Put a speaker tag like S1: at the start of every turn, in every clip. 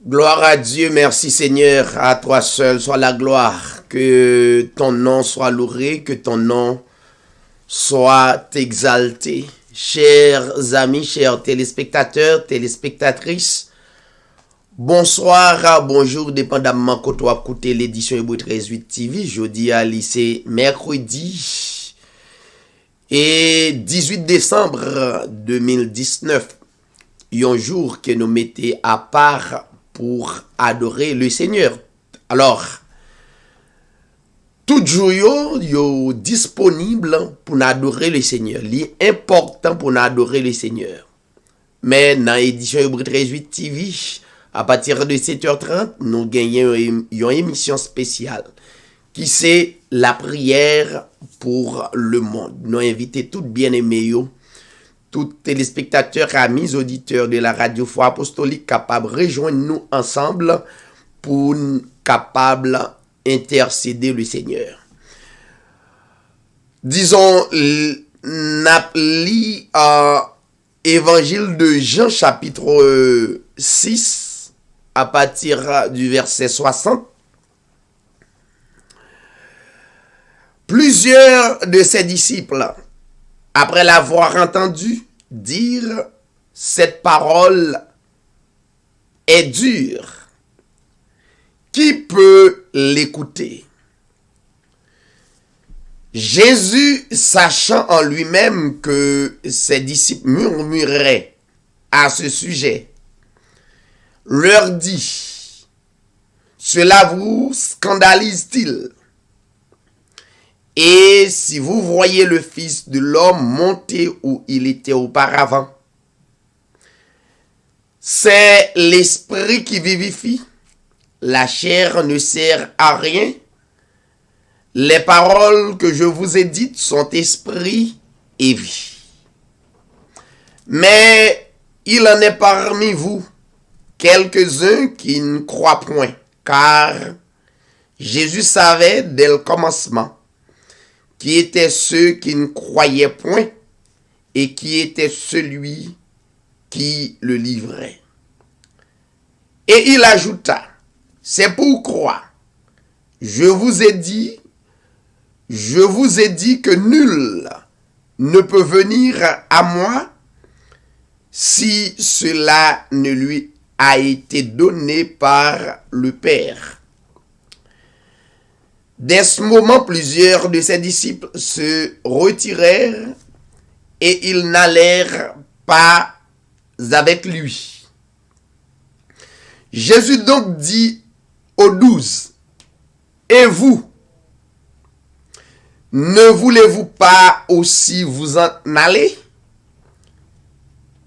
S1: Gloire à Dieu, merci Seigneur, à toi seul soit la gloire, que ton nom soit loué, que ton nom soit exalté. Chers amis, chers téléspectateurs, téléspectatrices, bonsoir, bonjour, dépendamment que tu as écouté l'édition Hébreu 13.8 TV, jeudi à lycée, mercredi et 18 décembre 2019, un jour que nous mettons à part pour adorer le Seigneur. Alors, tout jour yo disponible pour adorer le Seigneur. C'est important pour adorer le Seigneur. Mais dans l'édition Hébreu 13.8 TV, à partir de 7h30, nous gagnons une émission spéciale qui c'est la prière pour le monde. Nous invitons tous bien-aimés, tous téléspectateurs, amis, auditeurs de la radio Foi Apostolique capables de rejoindre nous ensemble pour capables intercéder le Seigneur. Disons, n'appli évangile de Jean chapitre 6 à partir du verset 60. Plusieurs de ses disciples, après l'avoir entendu dire cette parole est dure, qui peut l'écouter? Jésus, sachant en lui-même que ses disciples murmuraient à ce sujet, leur dit: cela vous scandalise-t-il? Et si vous voyez le Fils de l'homme monter où il était auparavant, c'est l'esprit qui vivifie, la chair ne sert à rien. Les paroles que je vous ai dites sont esprit et vie. Mais il en est parmi vous quelques-uns qui ne croient point, car Jésus savait dès le commencement qui étaient ceux qui ne croyaient point et qui était celui qui le livrait. Et il ajouta: c'est pourquoi je vous ai dit que nul ne peut venir à moi si cela ne lui a été donné par le Père. Dès ce moment, plusieurs de ses disciples se retirèrent et ils n'allèrent pas avec lui. Jésus donc dit aux 12, et vous, ne voulez-vous pas aussi vous en aller?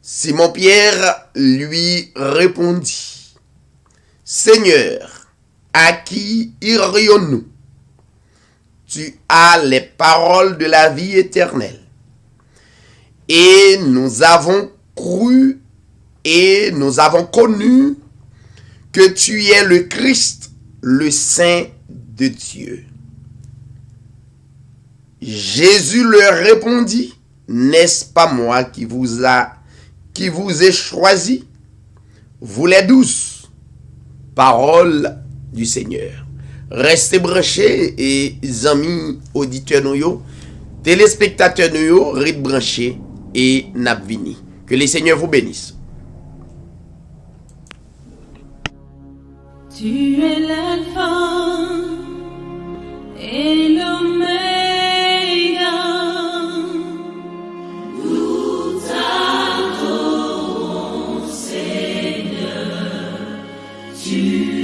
S1: Simon-Pierre lui répondit: Seigneur, à qui irions-nous? Tu as les paroles de la vie éternelle. Et nous avons cru et nous avons connu que tu es le Christ, le Saint de Dieu. Jésus leur répondit: n'est-ce pas moi qui vous ai choisi, vous les 12? Parole du Seigneur. Restez branchés et amis auditeurs nous, téléspectateurs nous, restez branchés et n'abvini. Que le Seigneur vous bénisse.
S2: Tu es l'alpha et l'oméga. Nous t'adorons, Seigneur. Tu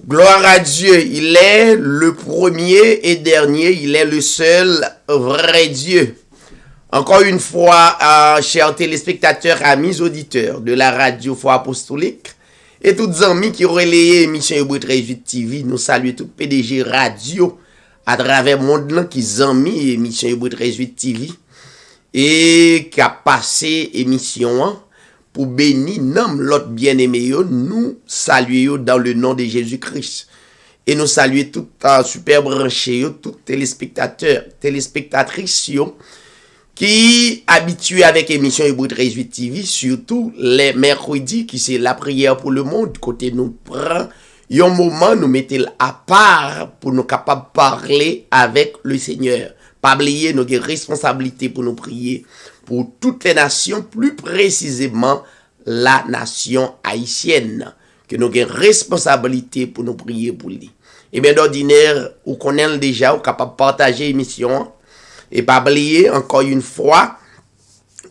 S1: Gloire à Dieu, il est le premier et dernier, il est le seul vrai Dieu. Encore une fois, chers téléspectateurs, amis auditeurs de la radio Foi Apostolique, et tous amis qui relayent l'émission Hébreu 13 TV, nous saluons tout PDG Radio à travers le monde qui amis l'émission Hébreu 13 TV et qui a passé l'émission pour bénir l'autre bien-aimé, nous saluons dans le nom de Jésus-Christ. Et nous saluons tout super branché, tout téléspectateurs, téléspectatrices qui habitués avec l'émission Hébreu 13 TV, surtout les mercredis, qui c'est la prière pour le monde, côté nous prend un moment, nous mettons à part pour nous capables de parler avec le Seigneur. Pas oublier nos responsabilités pour nous prier pour toutes les nations, plus précisément la nation haïtienne, que nous avons responsabilité pour nous prier pour lui. Et bien d'ordinaire, vous connaissez déjà, vous êtes capable de partager l'émission, et pas oublier encore une fois,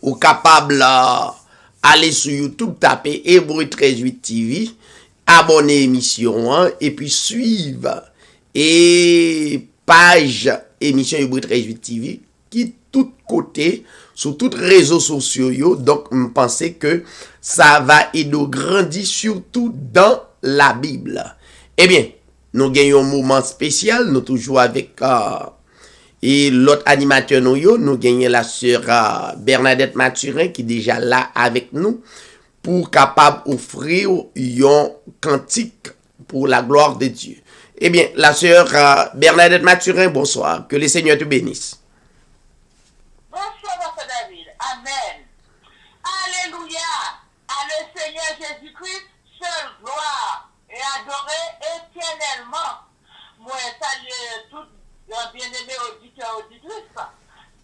S1: vous êtes capable d'aller sur YouTube, taper Hébreu 13 TV, abonner l'émission, et puis suivre et page émission Hébreu 13 TV, qui tout côté, sur tous les réseaux sociaux, donc je pense que ça va aider grandir surtout dans la Bible. Eh bien, nous gagnons un moment spécial, nous toujours avec et l'autre animateur nous gagnons la sœur Bernadette Mathurin qui est déjà là avec nous pour capable offrir un cantique pour la gloire de Dieu. Eh bien, la sœur Bernadette Mathurin, bonsoir, que le Seigneur te bénisse.
S3: Bonsoir, Pasteur David. Amen. Alléluia. À le Seigneur Jésus-Christ, seule gloire et adoré éternellement. Moi, salue tous les bien-aimés auditeurs et auditrices,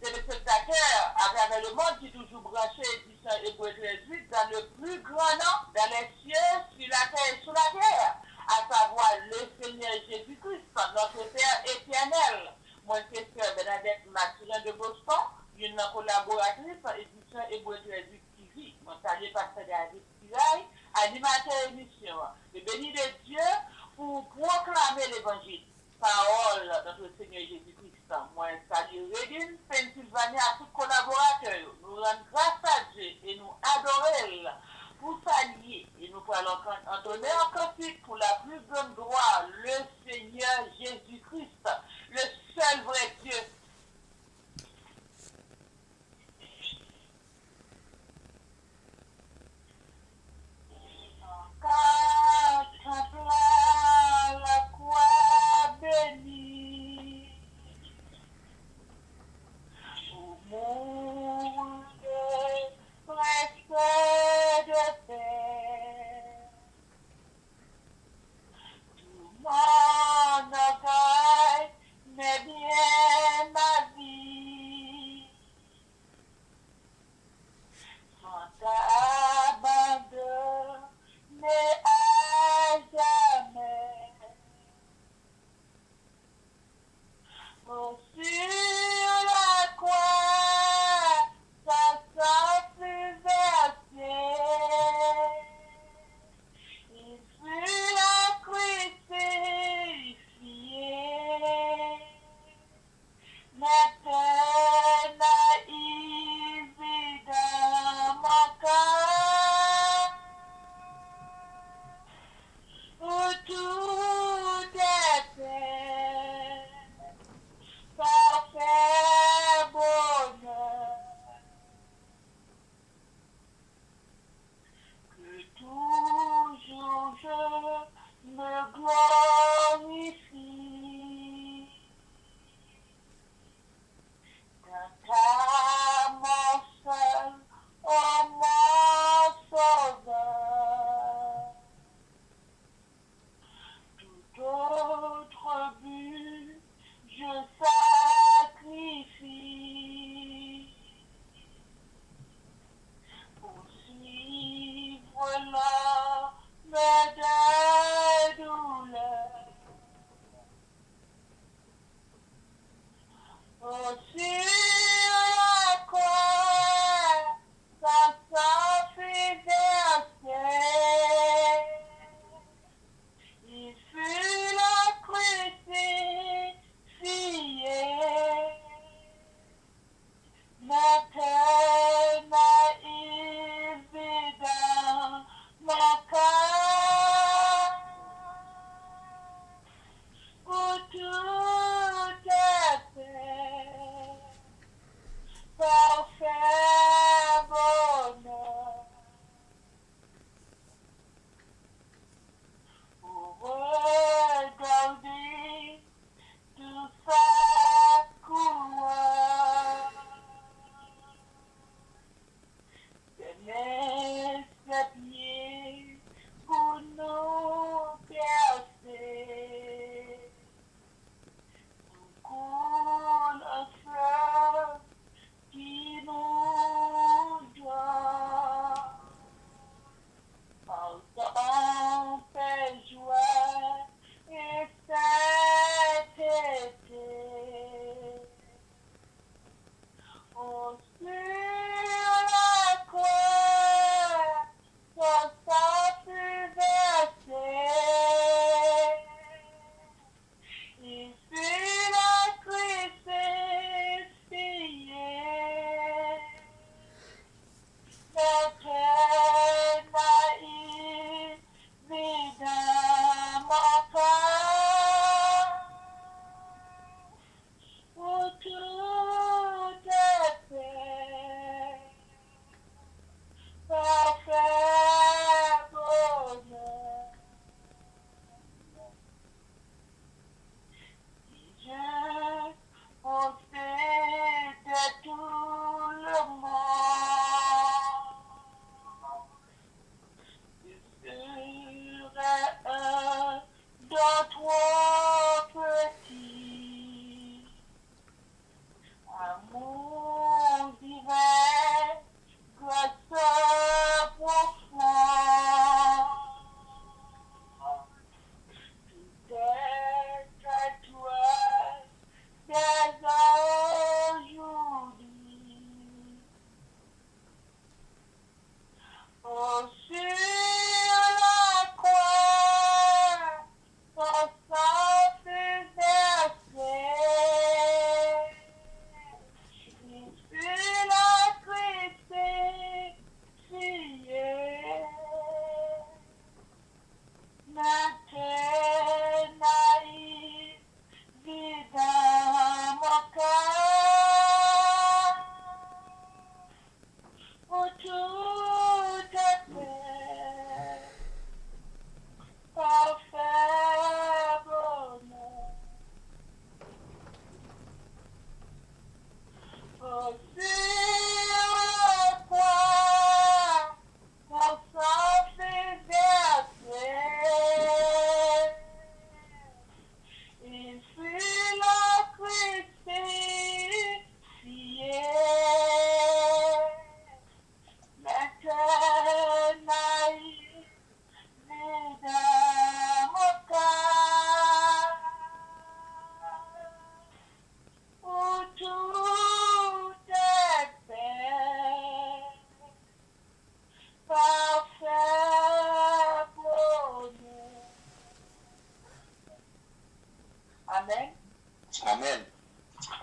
S3: téléspectateurs à travers le monde qui toujours branché édition Hébreu 13 dans le plus grand nom, dans les cieux, sur la terre et sous la terre, à savoir le Seigneur Jésus-Christ, notre Père éternel. Moi, c'est sœur Bernadette Mathurin de Boston, une collaboratrice édition Hébreu 13 TV. Mon salut Pasteur David Pilaï, animateur émission. Le béni de Dieu pour proclamer l'évangile. Parole de notre Seigneur Jésus-Christ. Moi, salut Reading, Pennsylvanie, à tous collaborateurs. Nous rendons grâce à Dieu et nous adorons pour s'allier. Et nous allons entonner en cantique pour la plus grande gloire, le Seigneur Jésus-Christ, le seul vrai Dieu. Contempla la croix bénie,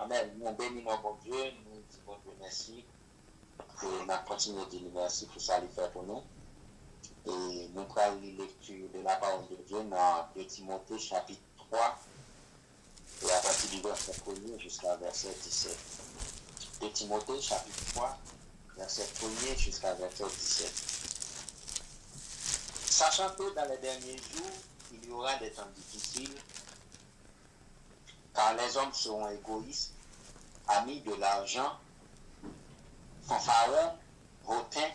S4: Amen. Nous bénissons mon Dieu, nous disons Dieu merci. Et nous continuons de dire merci pour ça, il fait pour nous. Et nous prenons la lecture de la parole de Dieu dans 2 Timothée chapitre 3, et à partir du verset 1er jusqu'à verset 17. 2 Timothée chapitre 3, verset 1er jusqu'à verset 17. Sachant que dans les derniers jours, il y aura des temps difficiles, car les hommes seront égoïstes, amis de l'argent, fanfarons, hautains,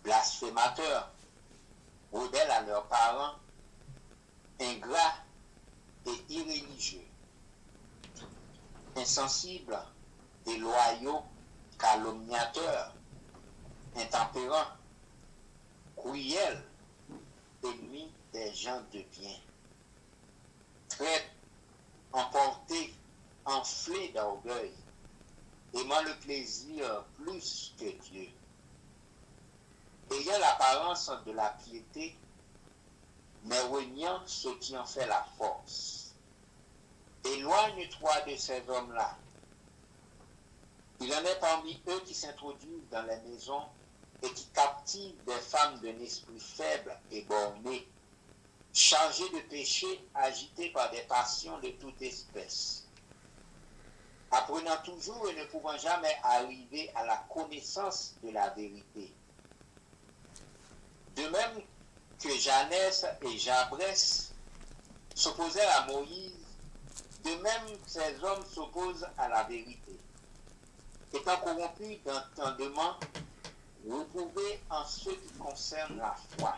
S4: blasphémateurs, rebelles à leurs parents, ingrats et irréligieux, insensibles, déloyaux, calomniateurs, intempérants, cruels, ennemis des gens de bien, traîtres, emportés, enflés d'orgueil, aimant le plaisir plus que Dieu, ayant l'apparence de la piété, mais reniant ce qui en fait la force. Éloigne-toi de ces hommes-là. Il en est parmi eux qui s'introduisent dans les maisons et qui captivent des femmes d'un esprit faible et borné, chargées de péché, agitées par des passions de toute espèce, apprenant toujours et ne pouvant jamais arriver à la connaissance de la vérité. De même que Janès et Jambres s'opposèrent à Moïse, de même ces hommes s'opposent à la vérité. Étant corrompus d'entendement, retrouvés en ce qui concerne la foi.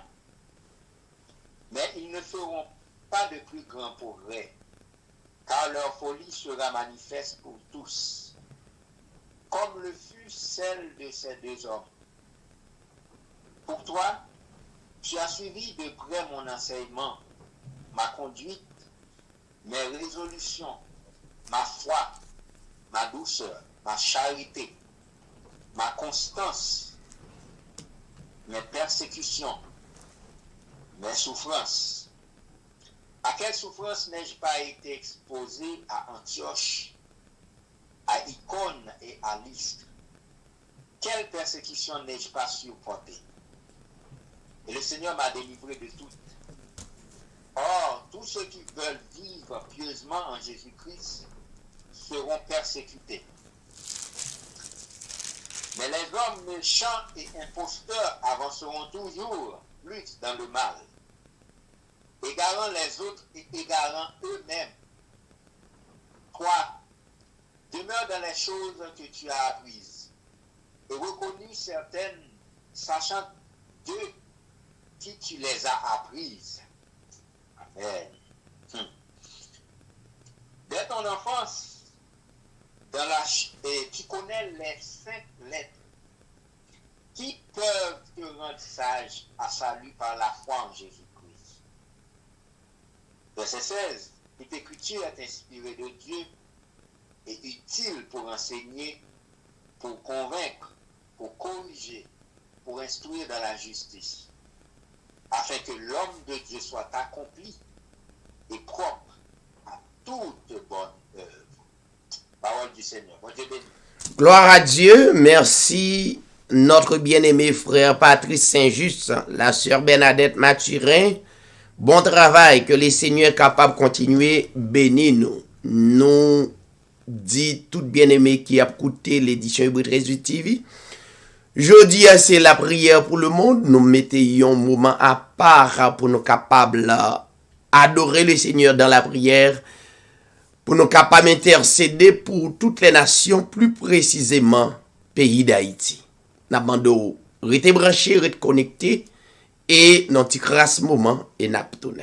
S4: Mais ils ne feront pas de plus grand progrès, car leur folie sera manifeste pour tous, comme le fut celle de ces deux hommes. Pour toi, tu as suivi de près mon enseignement, ma conduite, mes résolutions, ma foi, ma douceur, ma charité, ma constance, mes persécutions, mes souffrances. À quelle souffrance n'ai-je pas été exposé à Antioche, à Icône et à Lystre? Quelle persécution n'ai-je pas supporté? Et le Seigneur m'a délivré de toutes. Or, tous ceux qui veulent vivre pieusement en Jésus-Christ seront persécutés. Mais les hommes méchants et imposteurs avanceront toujours plus dans le mal, égarant les autres et égarant eux-mêmes. Toi, demeure dans les choses que tu as apprises et reconnues certaines, sachant de qui tu les as apprises. Amen. Dès ton enfance, tu connais les 5 lettres qui peuvent te rendre sage à salut par la foi en Jésus-Christ. Verset 16. Cette écriture est inspirée de Dieu et utile pour enseigner, pour convaincre, pour corriger, pour instruire dans la justice, afin que l'homme de Dieu soit accompli et propre à toute bonne œuvre. Parole du Seigneur. Bon Dieu béni.
S1: Gloire à Dieu. Merci, notre bien-aimé frère Patrice Saint-Just, la sœur Bernadette Mathurin. Bon travail, que les Seigneurs capables de continuer, bénis nous. Nous dit tout bien-aimé qui a écouté l'édition Hybrid 18 TV. Jeudi, c'est la prière pour le monde. Nous mettons un moment à part pour nous capables d'adorer le Seigneur dans la prière, pour nous capables d'intercéder pour toutes les nations, plus précisément pays d'Haïti. Nous avons rester branché, rester connecté, et nous avons ce moment et nous avons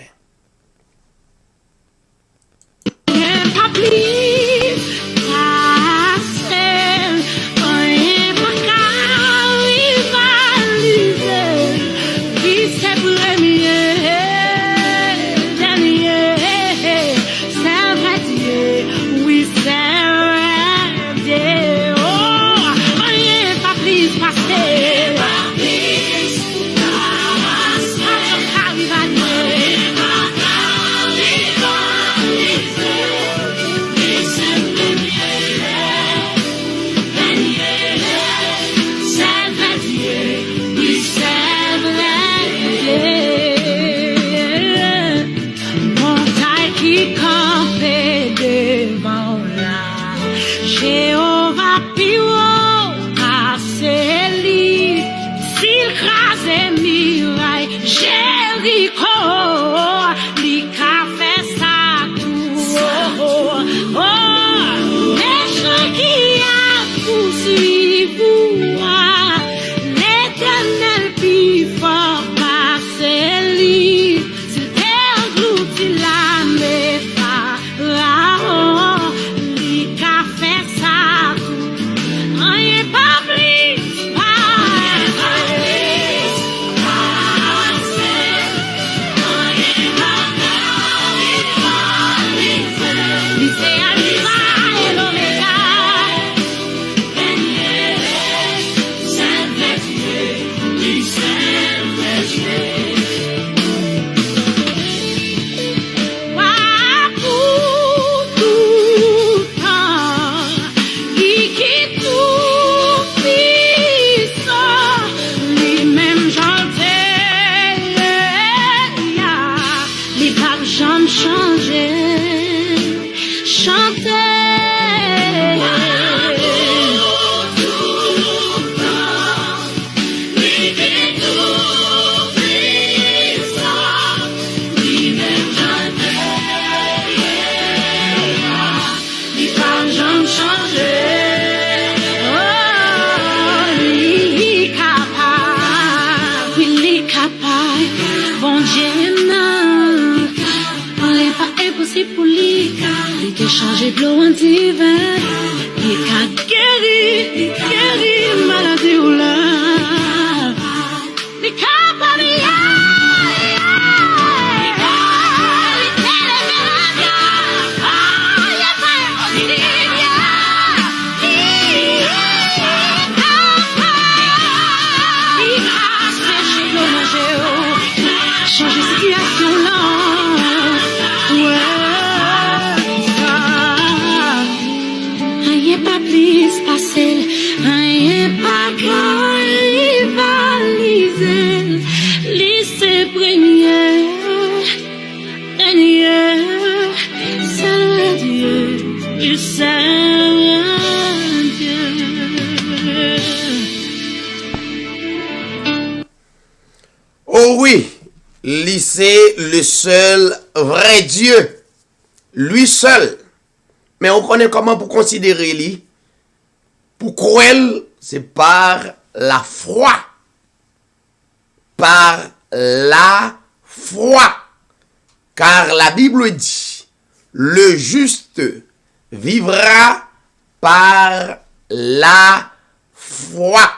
S2: jamais changer. Chanter. Pour lui, il était changé de l'eau en hiver. Il a guéri, maladie ou là. Il a changé situation là. Pas plus facile, rien pas grand rivaliser. Lycée première, c'est Dieu, il sert Dieu.
S1: Oh oui, lycée, le seul vrai Dieu, lui seul. Mais on connaît comment pour considérer lui. Pour croire, c'est par la foi. Par la foi. Car la Bible dit, le juste vivra par la foi.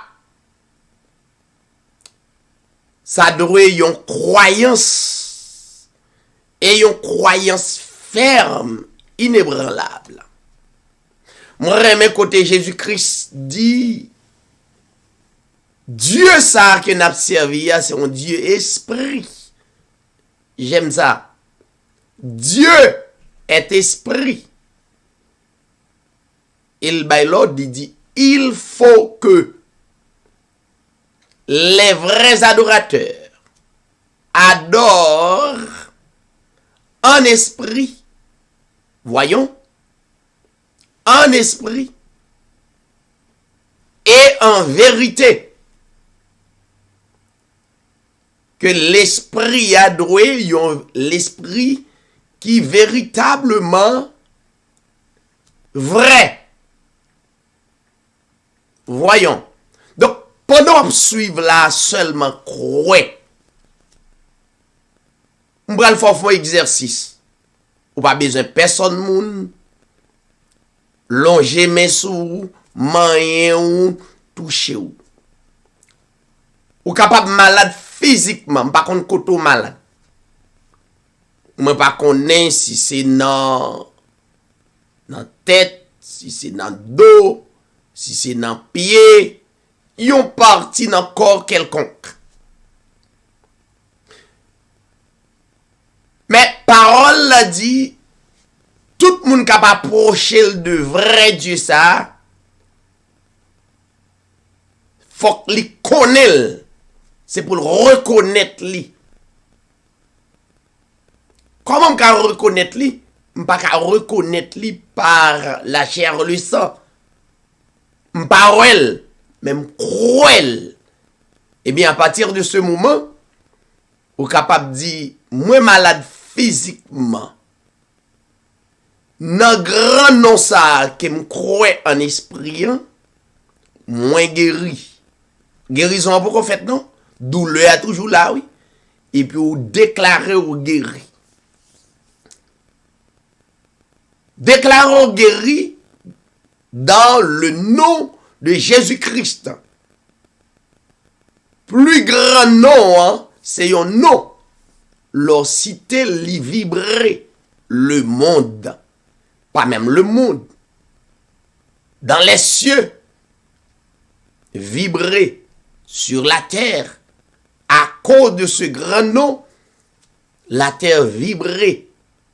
S1: Ça doit être une croyance. Et une croyance ferme. Inébranlable. Moi, remets côté Jésus-Christ dit, Dieu ça que n'a servi, c'est un Dieu esprit. J'aime ça. Dieu est esprit. Il dit, il faut que les vrais adorateurs adorent en esprit. Voyons, en esprit et en vérité, que l'esprit a doué, l'esprit qui véritablement vrai. Voyons. Donc, pendant que suivre là seulement croire, on va le faire exercice. Ou pas besoin de personne moun, longer mes sous, manger ou toucher ou. Ou capable malade physiquement, pas contre koto malade. Moi pas connais si c'est dans tête, si c'est dans dos, si c'est dans pied, yon parti dans corps quelconque. Mais parole l'a dit, tout le monde capable approcher de vrai Dieu ça, faut qu'il connaisse. C'est pour le reconnaître lui. Comment on peut reconnaître lui? On ne peut pas reconnaître lui par la chair le sang. On pas elle, même cruel. Eh bien, à partir de ce moment, on est capable de dire, moi malade physiquement, dans grand nom ça, que me croit en esprit, moins guéri. Guérison a beaucoup fait, non? Douleur est toujours là, oui. Et puis, on déclare ou guéri. Déclarons guéri dans le nom de Jésus-Christ. Plus grand nom, hein, c'est un nom. Leur cité li vibrer le monde. Pas même le monde. Dans les cieux. Vibrer sur la terre. À cause de ce grand nom, la terre vibrait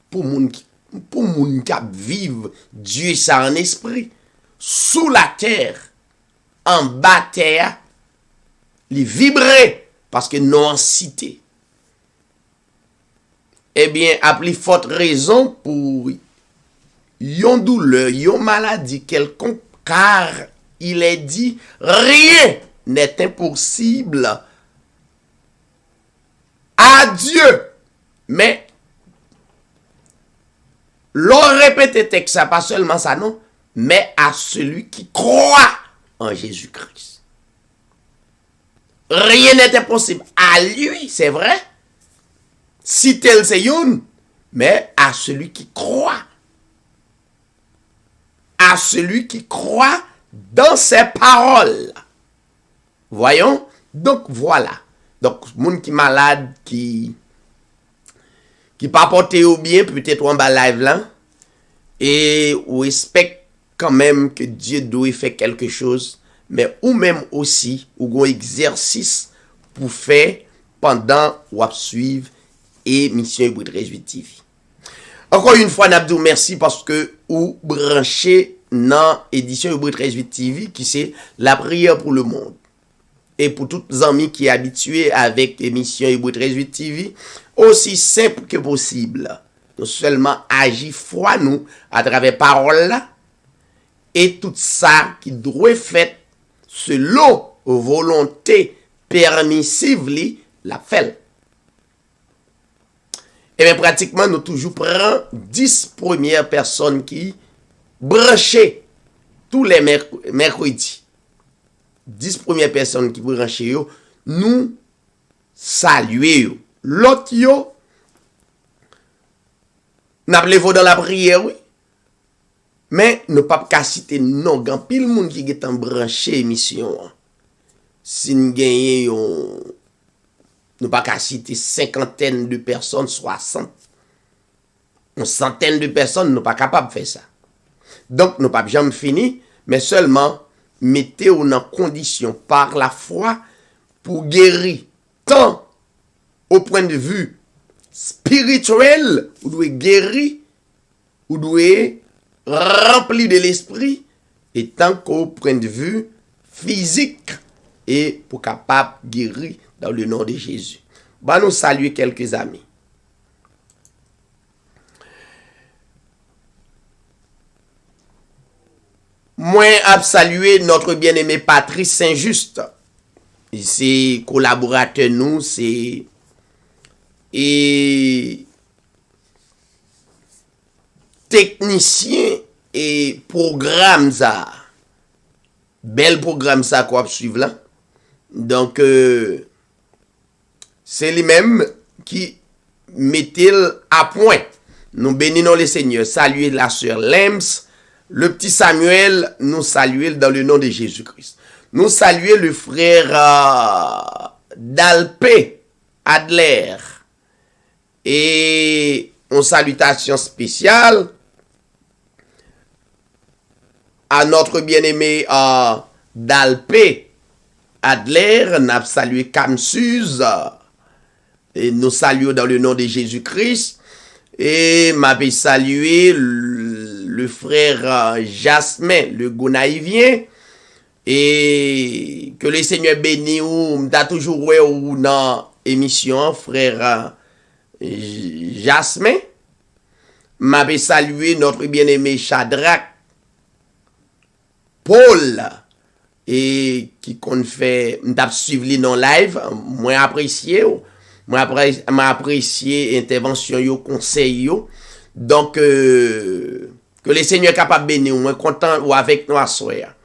S1: pour moun qui vive Dieu ça en esprit. Sous la terre, en bas terre, il vibrait parce que non en cité. eh bien, a plus forte raison pour yon douleur, yon maladie quelconque, car il est dit, rien n'est impossible à Dieu. Mais, l'on répète texte, ça pas seulement ça, non, mais à celui qui croit en Jésus-Christ. Rien n'est impossible à lui, c'est vrai. Si tel c'est yon, mais à celui qui croit. À celui qui croit dans ses paroles. Voyons, donc voilà. Donc, moun qui malade, qui pas porté au bien, peut-être en bas live là, et ou expecte quand même que Dieu doit faire quelque chose, mais ou même aussi, ou un exercice pour faire pendant ou à suivre émission Hybrid 18 TV. Encore une fois, Nabdou, merci parce que ou branché dans édition Hybrid 18 TV qui c'est la prière pour le monde. Et pour tous les amis qui sont habitués avec l'émission Hybrid 18 TV, aussi simple que possible. Nous seulement agir foi nous à travers parole là, et tout ça qui doit faire selon volonté permissive la fait. Et bien pratiquement nous toujours prenons 10 premières personnes qui branchent tous les mercredis. 10 premières personnes qui branchent yo, nous saluons. L'autre yo, n'appelez-vous dans la prière, oui. Mais nous pas qu'à citer non, grand pile monde qui est en branché émission. Si nous gagnons, nous pas qu'à citer cinquantaine de personnes, 60. Une centaine de personnes, nous pas capable de faire ça. Donc, nous pas jamais fini, mais seulement mettez-vous en condition par la foi pour guérir tant au point de vue spirituel, vous devez guérir, vous devez remplir de l'esprit, et tant qu'au point de vue physique, et pour capable guérir dans le nom de Jésus. Bah, nous saluer quelques amis. Moi, à saluer notre bien-aimé Patrice Saint-Just. C'est collaborateur nous, c'est et technicien et programme ça. Bel programme ça qu'on va suivre là. Donc c'est lui-même qui mettait à point. Nous bénissons le Seigneur. Saluer la sœur Lems, le petit Samuel, nous saluer dans le nom de Jésus-Christ. Nous saluer le frère Dalpé Adler. Et une salutation spéciale à notre bien-aimé Dalpé Adler. Nous avons salué Kamsuz. Et nous saluons dans le nom de Jésus-Christ. Et m'avait salué le frère Jasmin, le Gonaïvien. Et que le Seigneur bénisse ou m'ta toujours ouais ou dans émission frère Jasmin. M'avait salué notre bien-aimé Shadrach Paul et qui qu'on fait m'ta suivre li non live, moi apprécié m'a apprécié intervention yo conseil yo. Donc que le Seigneur capable bénir moi content ou avec nous à soir.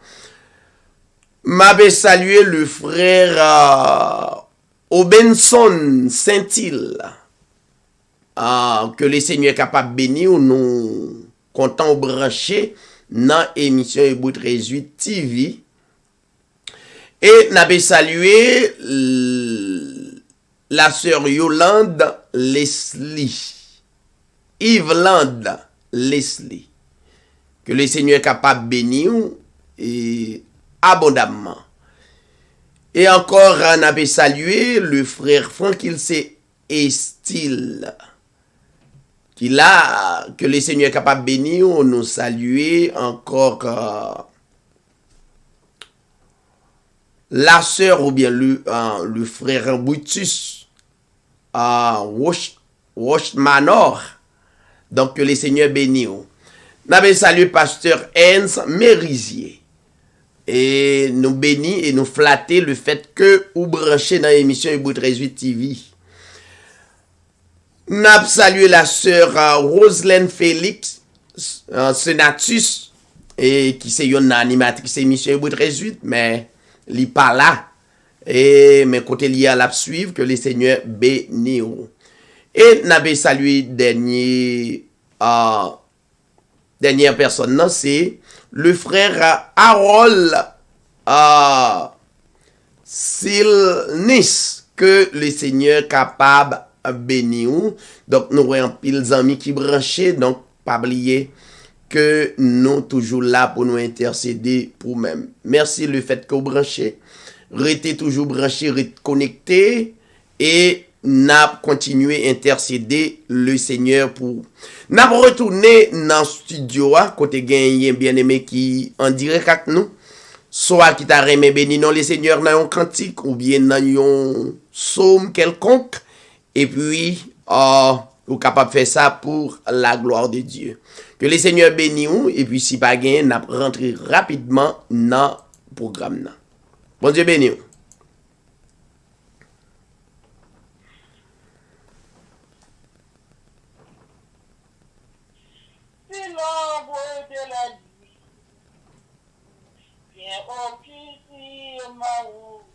S1: M'avait salué le frère Obenson Saint-Il. Que le Seigneur est capable de bénir, nous comptons brancher dans l'émission Hybrid 18 TV. Et n'avait salué la sœur Yolande Leslie. Yvelande Leslie. Que le Seigneur est capable de bénir et abondamment. Et encore, on avait salué le frère Franck-Ilse Estil. Qui là, que le Seigneur est capable de bénir, on nous saluer encore la sœur ou bien le frère Brutus Roche Manor. Donc, que le Seigneur bénisse. Nous saluons pasteur Hans Mérisier. Et nous bénissons et nous flattons le fait que vous branchez dans l'émission Hébreu 13 TV. Nous saluons la sœur Roselaine Félix, Senatus, et qui c'est une animatrice émission Hébreu 13 mais elle n'est pas là. Et mais côté lié à la suivre, que le Seigneur bénisse. Et nous avons salué dernière personne, c'est le frère Harold Silnis, que le Seigneur capable de bénir. Donc, nous avons pile amis qui branchés, donc, pas oublier que nous toujours là pour nous intercéder pour nous-mêmes. Merci le fait que vous branchez. Restez toujours branchés, restez connectés et n'a continué à intercéder le Seigneur pour. N'a retourné dans le studio à côté gagné bien aimé qui en direct avec nous. Soit qui t'a remis béni non le Seigneur dans un cantique ou bien dans un psaume quelconque et puis vous capable de faire ça pour la gloire de Dieu. Que le Seigneur bénisse et puis si pas gagné n'a rentrer rapidement dans le programme. Bon Dieu béni.
S3: Si l'ombre de la nuit vient occulter ma route,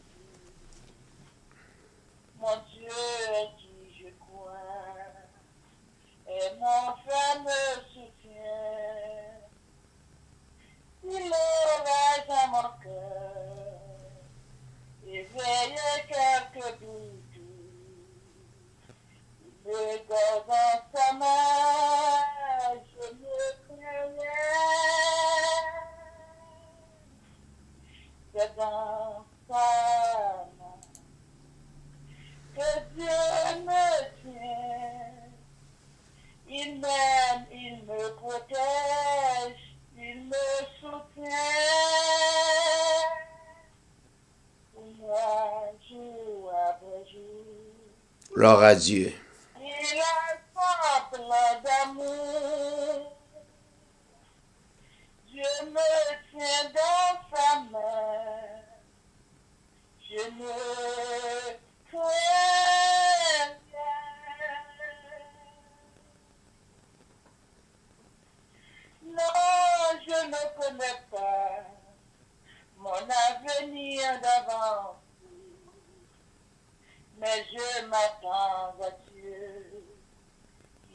S3: mon Dieu en qui je crois, et mon frère me soutient. Il orage à mon cœur, éveille quelques doutes, il me garde dans sa main. Je ne crains rien, c'est dans sa main que Dieu me tient. Il m'aime, il me protège, il me soutient. Moi, jour après jour.
S1: Gloire à Dieu.
S3: Il a plein d'amour. Dieu me tient dans sa main. Je ne crains rien. Non, je ne connais pas mon avenir d'avance, mais je m'attends à Dieu.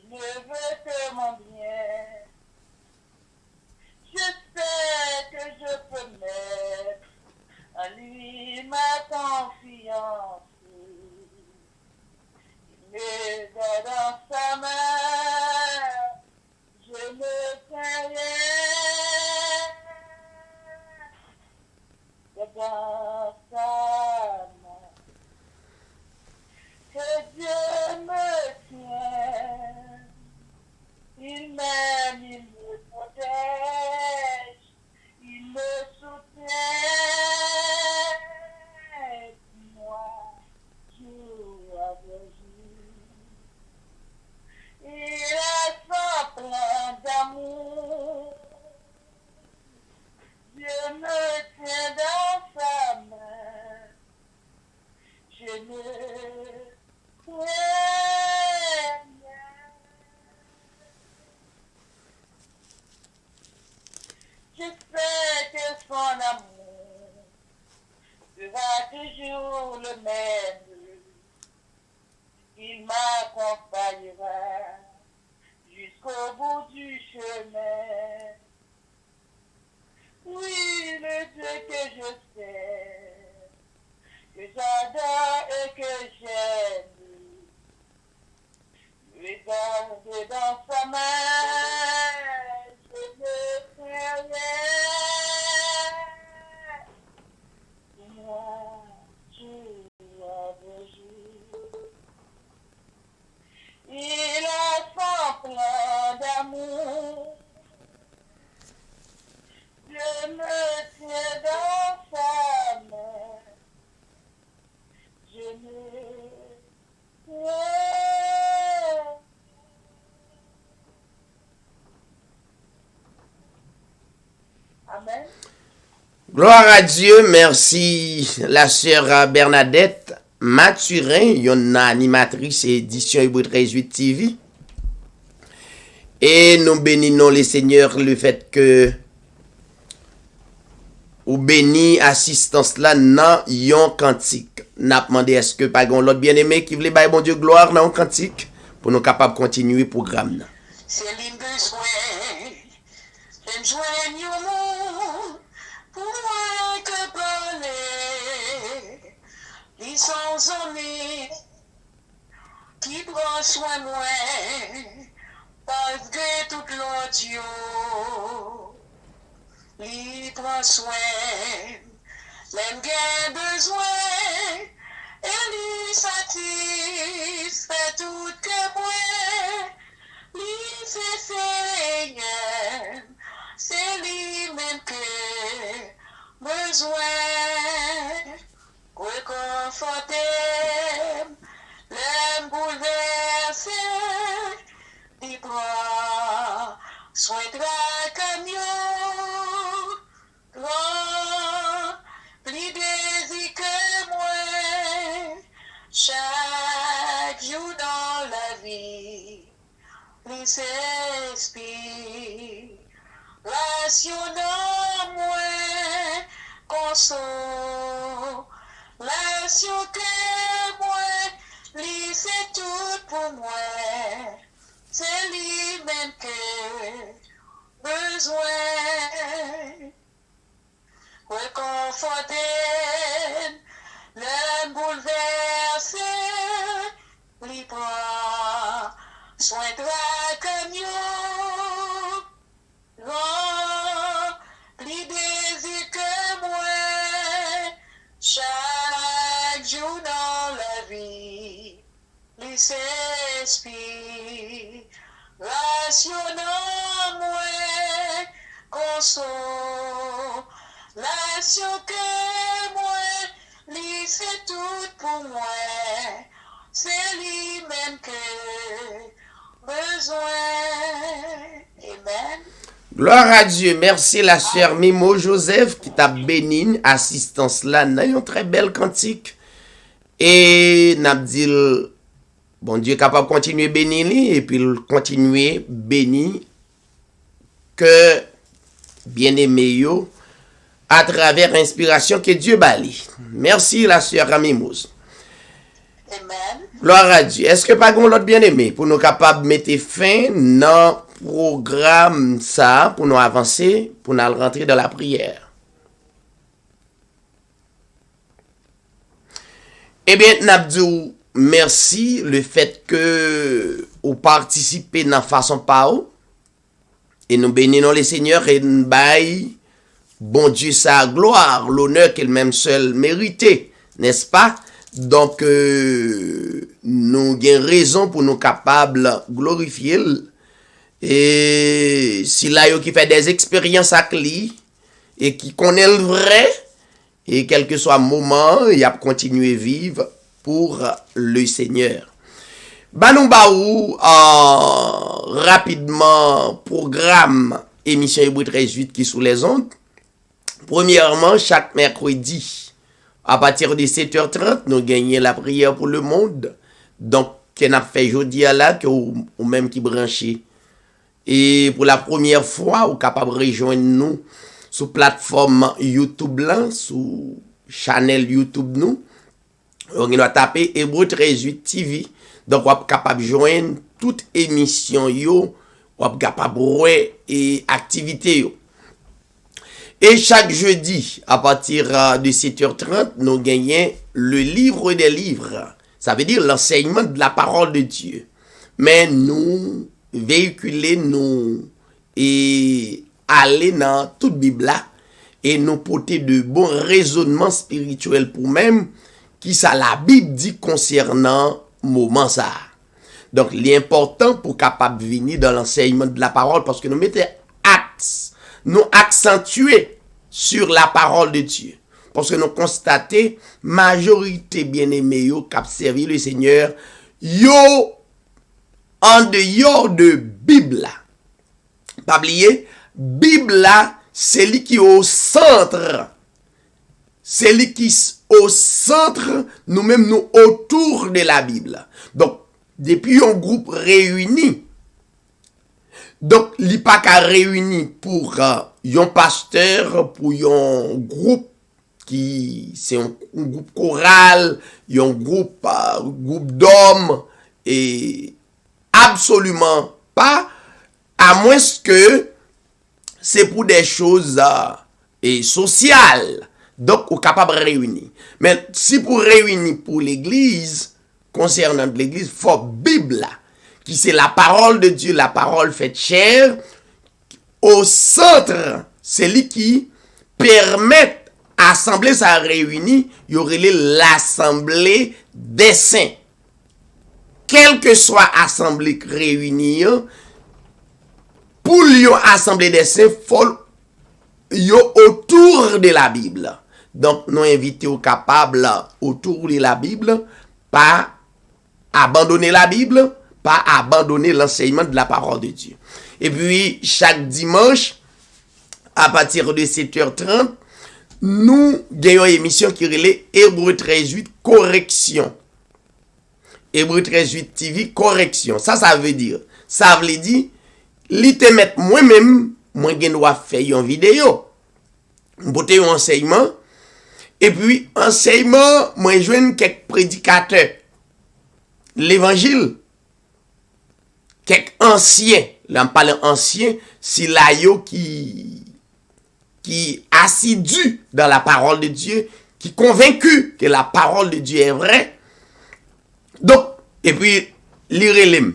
S3: Il ne veut que mon bien. Je sais que je peux mettre en lui ma confiance. Il me donne dans sa main. Je ne crains rien. C'est dans sa main que Dieu me tient. Il m'aime, il me protège, il me soutient. Moi, jour après jour, il a son plein d'amour. Dieu me tient dans sa main. Je ne crains rien. Je sais que son amour sera toujours le même. Il m'accompagnera jusqu'au bout du chemin. Oui, le Dieu que je sais, que j'adore et que j'aime, regarde dans sa main, je ne crains rien. Moi, jour après jour, il a son plein d'amour. Amen.
S1: Gloire à Dieu, merci la sœur Bernadette Mathurin, une animatrice édition Hébreu 13.8 TV. Et nous bénissons les seigneurs le fait que ou béni assistance là dans yon cantique. N'a demandé est-ce que pas gon l'autre bien-aimé qui voulait bailler bon Dieu gloire dans un cantique pour nous capables de continuer le programme.
S3: C'est l'imbesoin, j'aime yon monde, pour moi que parler, les sans amis, qui prend soin moi, parce que tout l'autre yo, li prend soin, l'aime gain besoin, et lui satisfait tout que moi, lui c'est Seigneur, c'est lui même que besoin, réconforter, l'aime bouleverser, lui prend soin de la camion, plus désir que moi, chaque jour dans la vie, plus s'inspire, rationnant moi, consolation que moi, lui c'est tout pour moi, c'est lui-même que besoin. Réconforter, le bouleverser, lui prend soin de la camion, rempli désir que moi, chaque jour dans la vie, lui s'inspire, rationnant moi, consolation que moi, lui c'est tout pour moi, c'est lui-même que besoin. Amen.
S1: Gloire à Dieu, merci la sœur Mimo Joseph qui t'a béni assistance là dans une très belle cantique et n'a dit bon Dieu capable de continuer bénir et puis continuer béni que bien-aimé yo à travers l'inspiration que Dieu bali. Merci la sœur Amimose.
S3: Amen.
S1: Gloire à Dieu. Est-ce que pas gon l'autre bien-aimé pour nous capables de mettre fin dans programme ça pour nous avancer, pour nous rentrer dans la prière? Eh bien, Nabdou, merci le fait que vous participez dans façon pas et nous bénissons les seigneurs et nous baillons bon Dieu sa gloire, l'honneur qu'il même seul méritait, n'est-ce pas? Donc, nous avons raison pour nous capables de glorifier. Et si là, qui fait des expériences avec lui, et qui connaît le vrai, et quel que soit le moment, il a continué à vivre pour le Seigneur. Nous baou rapidement programme émission Hébreu 13.8 qui sous les ondes. Premièrement, chaque mercredi, à partir de 7h30, nous gagnons la prière pour le monde. Donc, qu'on a fait jeudi à là, ou même qui branché. Et pour la première fois, vous êtes capable de rejoindre nous sur plateforme YouTube, là, sur channel YouTube nous. On va taper Hébreu 13.8 TV. Donc, vous êtes capable de joindre toute émission, vous êtes capable de voir et activité. Et chaque jeudi, à partir de 7h30, nous gagnons le livre des livres. Ça veut dire l'enseignement de la parole de Dieu. Mais nous véhiculer, nous et aller dans toute Bible là, et nous porter de bons raisonnements spirituels pour même qui ça la Bible dit concernant moment ça. Donc l'important pour capable venir dans l'enseignement de la parole parce que nous mettons axe, nous accentuer sur la parole de Dieu. Parce que nous constatons majorité bien-aimés yo qui servi le Seigneur yo en dehors de Bible. Pas oublier Bible là c'est lui qui est au centre. C'est lui qui est au centre, nous-mêmes, nous, autour de la Bible. Donc, depuis un groupe réuni, donc, il n'est pas qu'à réunir pour un pasteur, pour un groupe qui, c'est un groupe choral, un groupe d'hommes, et absolument pas, à moins que c'est pour des choses sociales. Donc, on est capable de réunir. Mais si pour réunir pour l'église, concernant l'église, il faut Bible, qui c'est la parole de Dieu, la parole faite chair, au centre, c'est lui qui permet l'assemblée ça réunit, il y aurait l'assemblée des saints. Quelle que soit l'assemblée réunie, pour l'assemblée des saints, il faut autour de la Bible. Donc, nous invitons aux capables autour de la Bible, pas abandonner la Bible, pas abandonner l'enseignement de la parole de Dieu. Et puis, chaque dimanche, à partir de 7h30, nous gagnons une émission qui relève Hébreu 13.8 correction. Hébreu 13.8 TV correction. Ça veut dire, li te met moi-même, moi je dois faire une vidéo. Boter un enseignement. Et puis, enseignement, moi je joins quelques prédicateurs. L'évangile. Quelques anciens. Là, on parle anciens, c'est là qui assidu dans la parole de Dieu, qui convaincu que la parole de Dieu est vraie. Donc, et puis, li relem.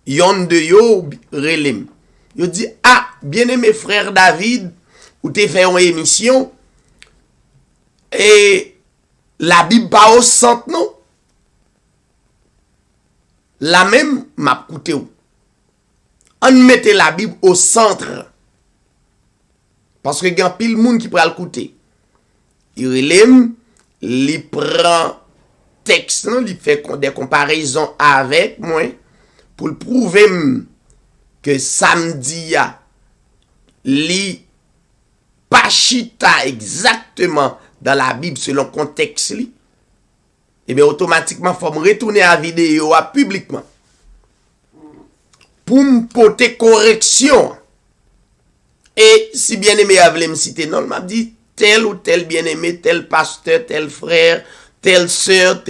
S1: Yon de yo relem. Yo dit, ah, bien-aimé frère David, ou te fait une émission, et la Bible pas au centre, non? La même, m'a coûté ou. On mette la Bible au centre. Parce que il y a pile monde qui peut l'écouter. Il relève, il prend texte, il fait des comparaisons avec moi pour le prouver que samedi li pas chita exactement dans la Bible selon contexte li. Et bien automatiquement faut me retourner à la vidéo publiquement pour me porter correction. Et si bien-aimé a voulu me citer, non, il m'a dit tel ou tel bien-aimé, tel pasteur, tel frère, telle sœur,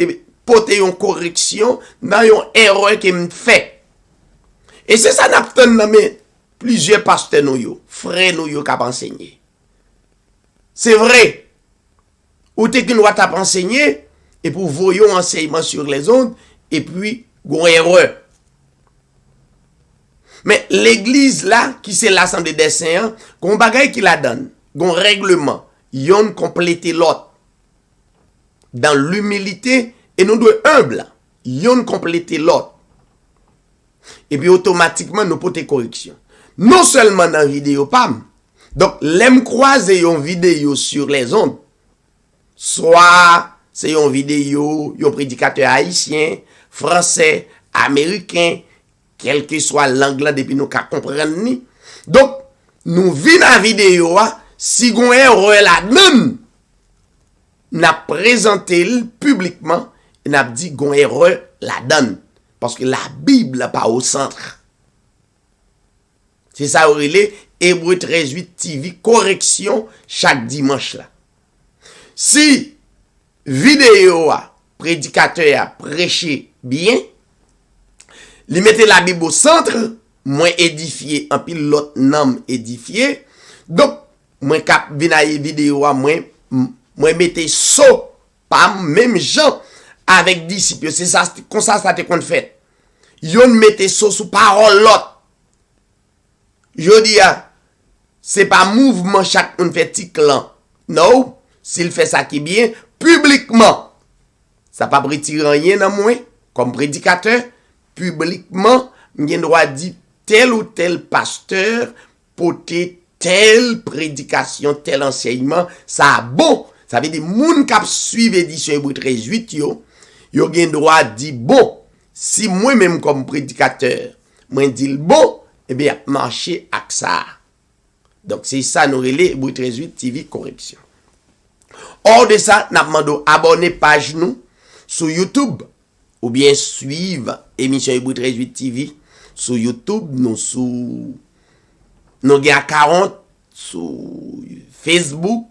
S1: porter une correction dans une erreur qui me fait. Et c'est ça n'a mais plusieurs pasteurs nous frères nous qui ont enseigné. C'est vrai. Ou t'es qu'une doit enseigner et pour voyer un enseignement sur les ondes et puis une erreur. Mais l'église là, qui c'est l'assemblée des saints, qu'on bagaille qui la donne, qu'on règlement, yon compléter l'autre. Dans l'humilité, et nous devons humble, yon compléter l'autre. Et puis automatiquement, nous porter correction. Non seulement dans la vidéo, pam. Donc, l'aime croiser une vidéo sur les ondes. Soit c'est une vidéo, un prédicateur haïtien, français, américain, quel que soit l'anglais depuis nous qu'à comprendre ni. Donc, nous vîmes la vidéo, si vous avez un la donne, n'a présenté publiquement, et n'a dit qu'on erreur la donne. Parce que la Bible n'est pas au centre. C'est ça, Aurélie, Hébreu 13.8 TV, correction chaque dimanche là. Si vidéo, prédicateur a prêché bien, li mettez la Bible au centre, moins édifié, en pile l'autre nom édifié. Donc, moins cap vinaille vidéo, moins mettez so, pas même gens avec disciples. C'est ça, comme ça te qu'on fait. Yon mettez so sous parole l'autre. Je dis, c'est pas mouvement chaque un fait petit clan. Non, s'il fait ça qui est bien, publiquement, ça pas retirer rien dans moi, comme prédicateur, publiquement, m'gen droit dire tel ou tel pasteur porter telle prédication, tel enseignement, ça bon. Ça veut dire moun k'ap suivre édition Hébreu 13.8 yo gen droit dire bon, si moi même comme prédicateur, moi dis bon, eh bien marcher avec ça. Donc, c'est ça, nous relais, Hébreu 13.8 TV correction. Hors de ça, nous demandons abonner page nous sur YouTube ou bien suivre émission Hébreu 13.8 TV sur YouTube, nous gagnons 40 sur Facebook,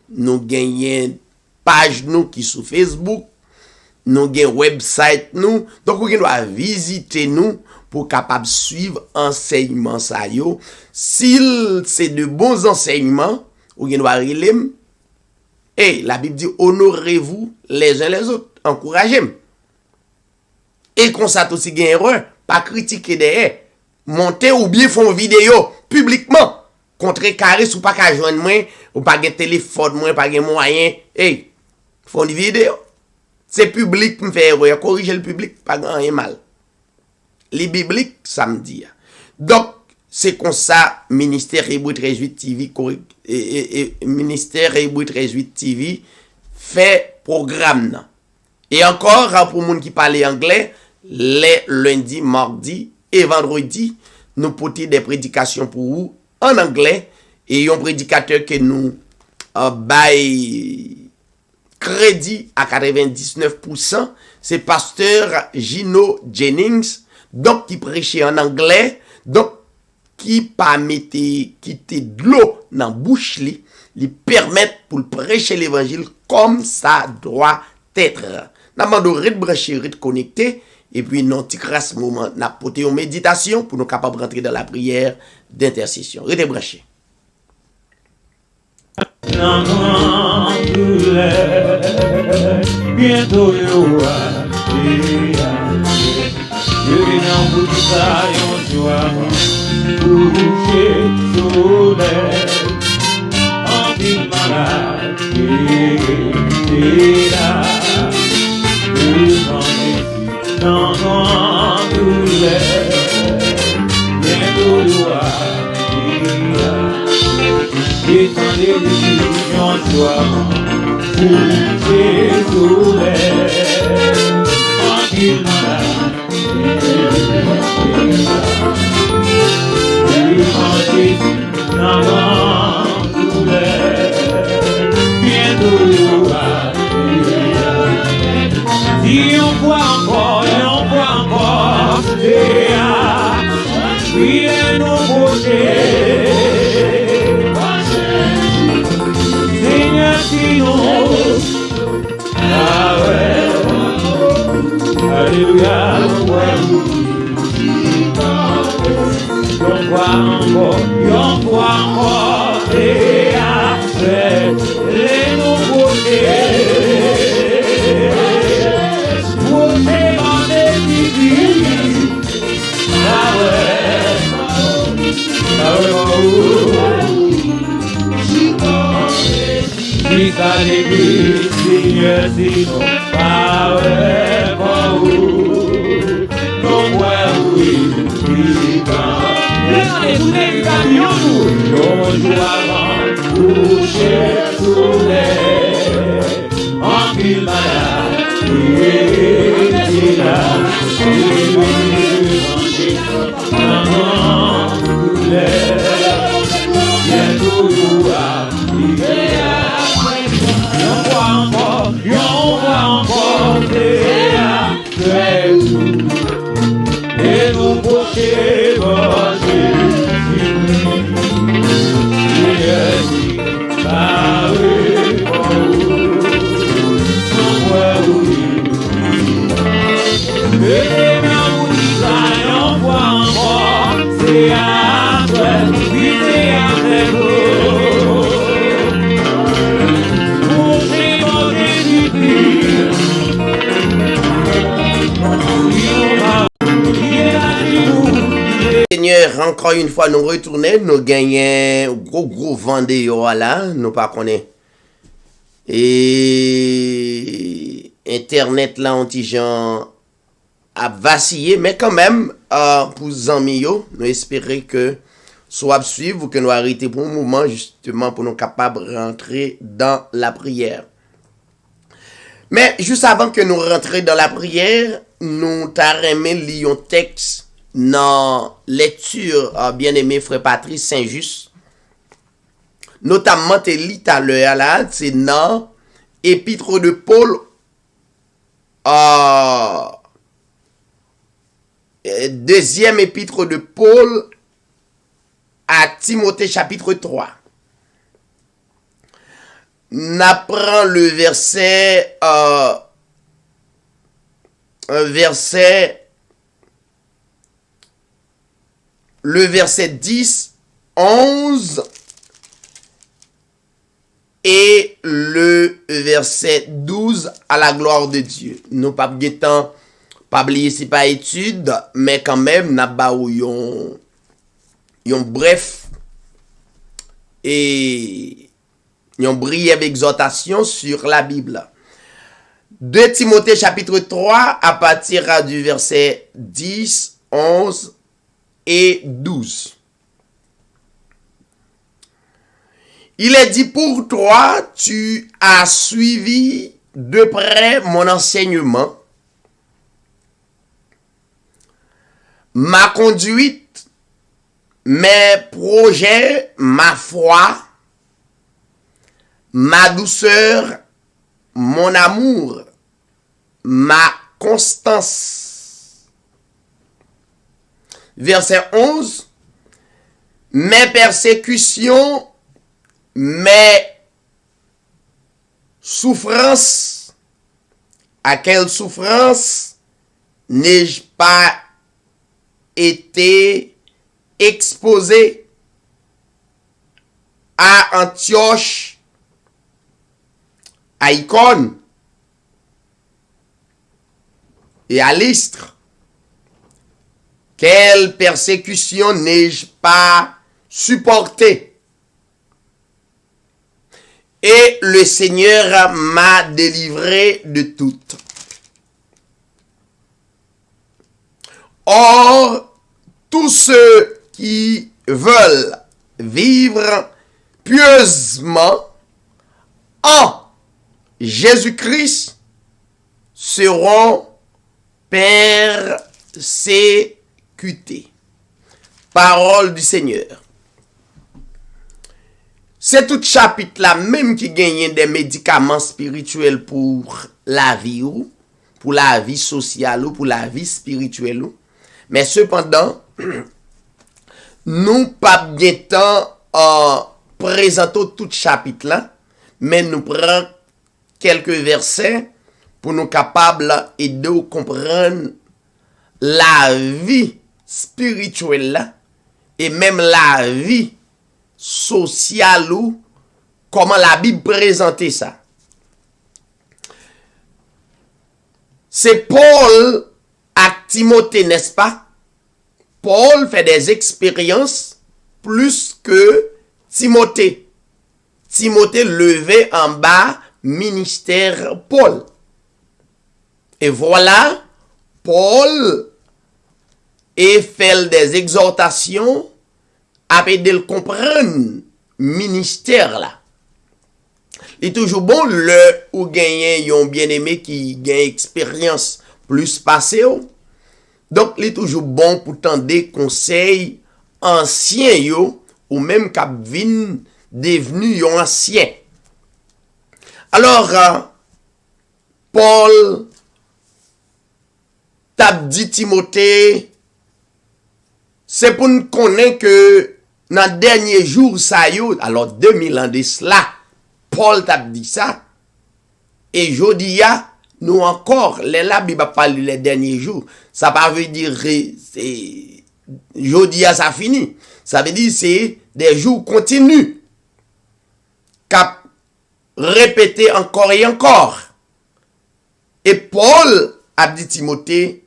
S1: nous gagnons page nous qui sur Facebook, nous gagnons website nous. Donc, vous doit visiter nous pour capable suivre enseignement ça yo. S'il c'est de bons enseignements, vous doit relire. Et la Bible dit honorez-vous les uns les autres, encouragez-moi. Et qu'on ça aussi gagne erreur, pas critiquer derrière, monter ou bien font vidéo publiquement. Contre carré ou pas qu'à joindre moi, ou pas de téléphone moi, pas de moyen. Hey, font une vidéo. C'est public pour me faire erreur, corriger le public, pas grand rien mal. Les bibliques, ça me dit. Donc, c'est comme ça, ministère Hébreu 13.8 TV, ministère Hébreu 13.8 TV fait programme. Et encore, pour les gens qui parlent anglais, les lundis, mardi et vendredi, nous portons des prédications pour vous en anglais et un prédicateur que nous bail crédit à 99%, c'est pasteur Gino Jennings, donc qui prêchait en anglais, donc qui permettait quitter de l'eau dans la bouche lui permettre pour prêcher l'évangile comme ça doit être. Nous avons de brancher, de connecter, et puis nous avons moment, nous avons porté une méditation pour nous capables de rentrer dans la prière d'intercession. Restez branchés.
S5: Bientôt you não buscar joie coucher sous l'air en ville malade et là dans douleur bientôt et tant d'illusions joie coucher sous l'air en ville malade. Si on voit encore, il est nouveauté. Seigneur, sinon, ah ouais, alléluia, on voit encore et après les nouveautés. Beauté dans les vies. Ah ouais, si ça l'église, Seigneur, sinon, ah ouais, pas où, non, ouais, oui, et tous les camions, nos joie coucher sous les en pile malade, et là, et nous pocher
S1: Seigneur, encore une fois, nous retournons, nous gagnons gros vendé, voilà, nous pas connaît. Et Internet là, on dit gens a vacillé, mais quand même, pour Zami, nous espérons que soit suivre ou que nous arrêtons pour un moment, justement, pour nous capables de rentrer dans la prière. Mais juste avant que nous rentrions dans la prière, nous t'arrêtons lire un texte dans lecture bien-aimé frère Patrice Saint-Just notamment te lit à l'heure là, c'est dans épître de Paul deuxième épître de Paul à Timothée chapitre 3. N'apprend le verset le verset 10, 11 et le verset 12 à la gloire de Dieu. Nous pas bien temps pas oublier c'est pas étude mais quand même n'a ba ou yon bref et yon brève exhortation sur la Bible. 2 Timothée chapitre 3 à partir du verset 10, 11 et 12. Il est dit pour toi, tu as suivi de près mon enseignement, ma conduite, mes projets, ma foi, ma douceur, mon amour, ma constance. Verset 11. Mes persécutions, mes souffrances. À quelle souffrance n'ai-je pas été exposé? À Antioche, à Icône et à Lystre. Quelle persécution n'ai-je pas supporté? Et le Seigneur m'a délivré de toutes. Or, tous ceux qui veulent vivre pieusement en Jésus-Christ seront persécutés. Parole du Seigneur. C'est tout chapitre là même qui gagne des médicaments spirituels pour la vie ou pour la vie sociale ou pour la vie spirituelle ou. Mais cependant, nous pas bien temps présentons tout chapitre là, mais nous prenons quelques versets pour nous capables et de comprendre la vie spirituelle là, et même la vie sociale ou comment la Bible présente ça. C'est Paul à Timothée, n'est-ce pas? Paul fait des expériences plus que Timothée. Timothée levé en bas ministère Paul. Et voilà, Paul et fait des exhortations après de le comprendre ministère là. Il est toujours bon le ou gagner yon bien-aimé qui gagne expérience plus passée. Donc il est toujours bon pour tendre des conseils anciens yo ou même cap vin devenu yon ancien. Alors Paul t'a dit Timothée, c'est pour nous connaître que dans dernier jour ça yo, alors 2000 ans de cela, Paul t'a dit ça. Et jodia nous encore la Bible parle les derniers jours, ça pas veut dire c'est jodia ça fini. Ça veut dire c'est des jours continus. Cap répéter encore et encore. Et Paul a dit Timothée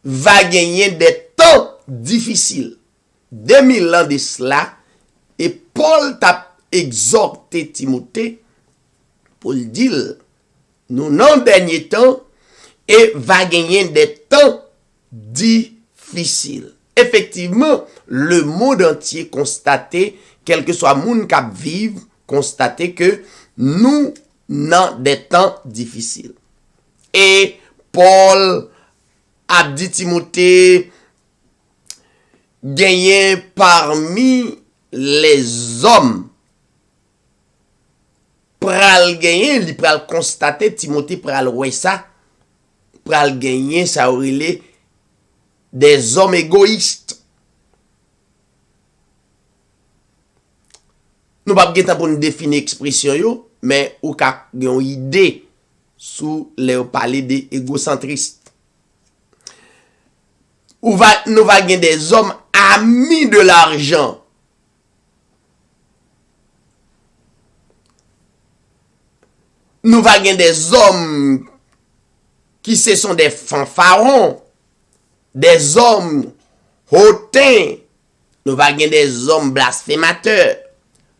S1: va gagner des temps difficiles. 2000 ans de cela, et Paul t'a exhorté Timothée pour le dire, nous dans dernier temps, et va gagner des temps difficiles. Effectivement, le monde entier constaté, quel que soit le monde qui vive, constaté que nous dans des temps difficiles. Et Paul a dit Timothée, gagné parmi les hommes pral gagner, li pral constater, Timothée pral ouais ça, pral gagner, ça aurait des hommes égoïstes. Nous pas gen temps pour nous définir expression yo, mais ou ka gen une idée sous les parler des égocentristes. Nous va gen des hommes amis de l'argent. Nous va gen des hommes qui ce sont des fanfarons, des hommes hautains. Nous va gen des hommes blasphémateurs,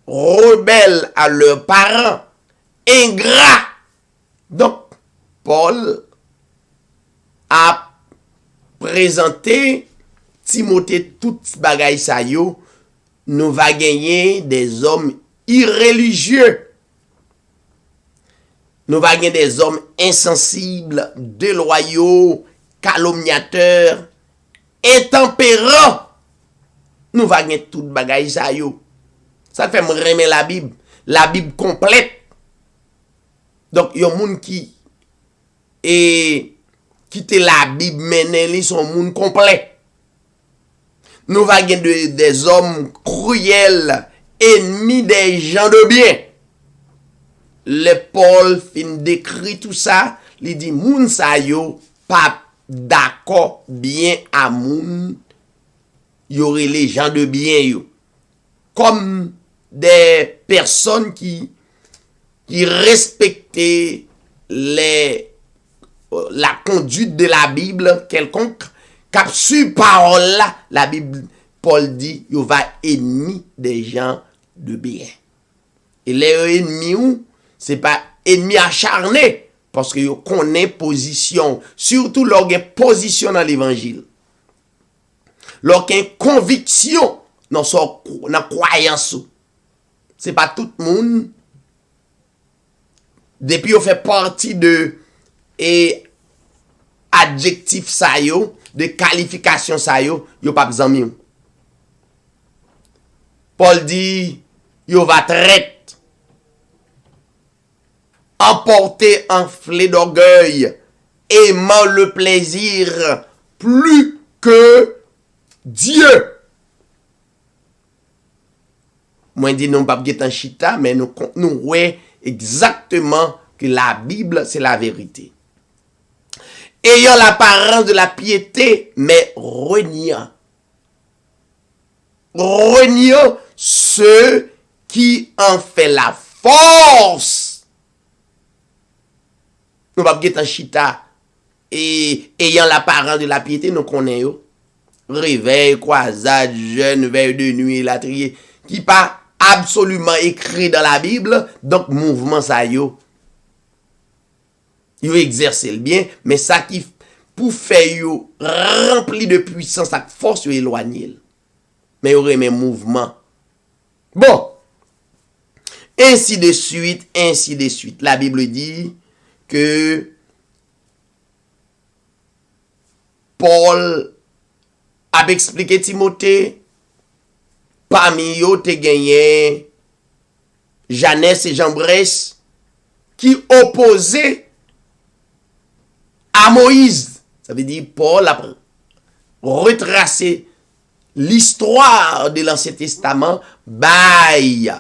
S1: rebelles à leurs parents, ingrats. Donc, Paul a présenté Timothée tout bagay sa yo, nous va gagner des hommes irréligieux. Nous va gagner des hommes insensibles, déloyaux, calomniateurs, intempérants. Nous va gagner tout bagay sa yo. Ça fait me remettre la Bible complète. Donc, il y a un monde qui quitte la Bible, mais son monde complet. Nous va gagner des hommes cruels, ennemis des gens de bien. Le Paul fin décrit tout ça, il dit, moun sa yo, pas d'accord bien à moun, y aurait les gens de bien yo. Comme des personnes qui respectaient la conduite de la Bible quelconque, cap sur parole là, la Bible, Paul dit, il va ennemi des gens de bien. Et les ennemis, c'est pas ennemi acharné, parce que ils connaissent position, surtout leur position dans l'évangile. Leur conviction dans la croyance. C'est pas tout le monde. Depuis on fait partie de adjectif sa yo, de qualification sa yo pas besoin. Paul dit, yo va traite, emporté enflé d'orgueil, aimant le plaisir plus que Dieu. Moi, je dis non, pas en chita, mais nous ouais exactement que la Bible, c'est la vérité. Ayant l'apparence de la piété, mais reniant ceux qui en fait la force. Nous pas en chita, et ayant l'apparence de la piété, nous connaissons. Réveil, croisade, jeûne, veille de nuit, latrier, qui pas absolument écrit dans la Bible, donc mouvement ça yo exerce le bien, mais ça qui pour faire yo rempli de puissance, avec force yo éloigné. Mais aurait mes mouvements. Bon. Ainsi de suite. La Bible dit que Paul a expliqué Timothée. Parmi eux, te gagné Janès et Jambres qui opposaient à Moïse. Ça veut dire Paul a retracé l'histoire de l'Ancien Testament by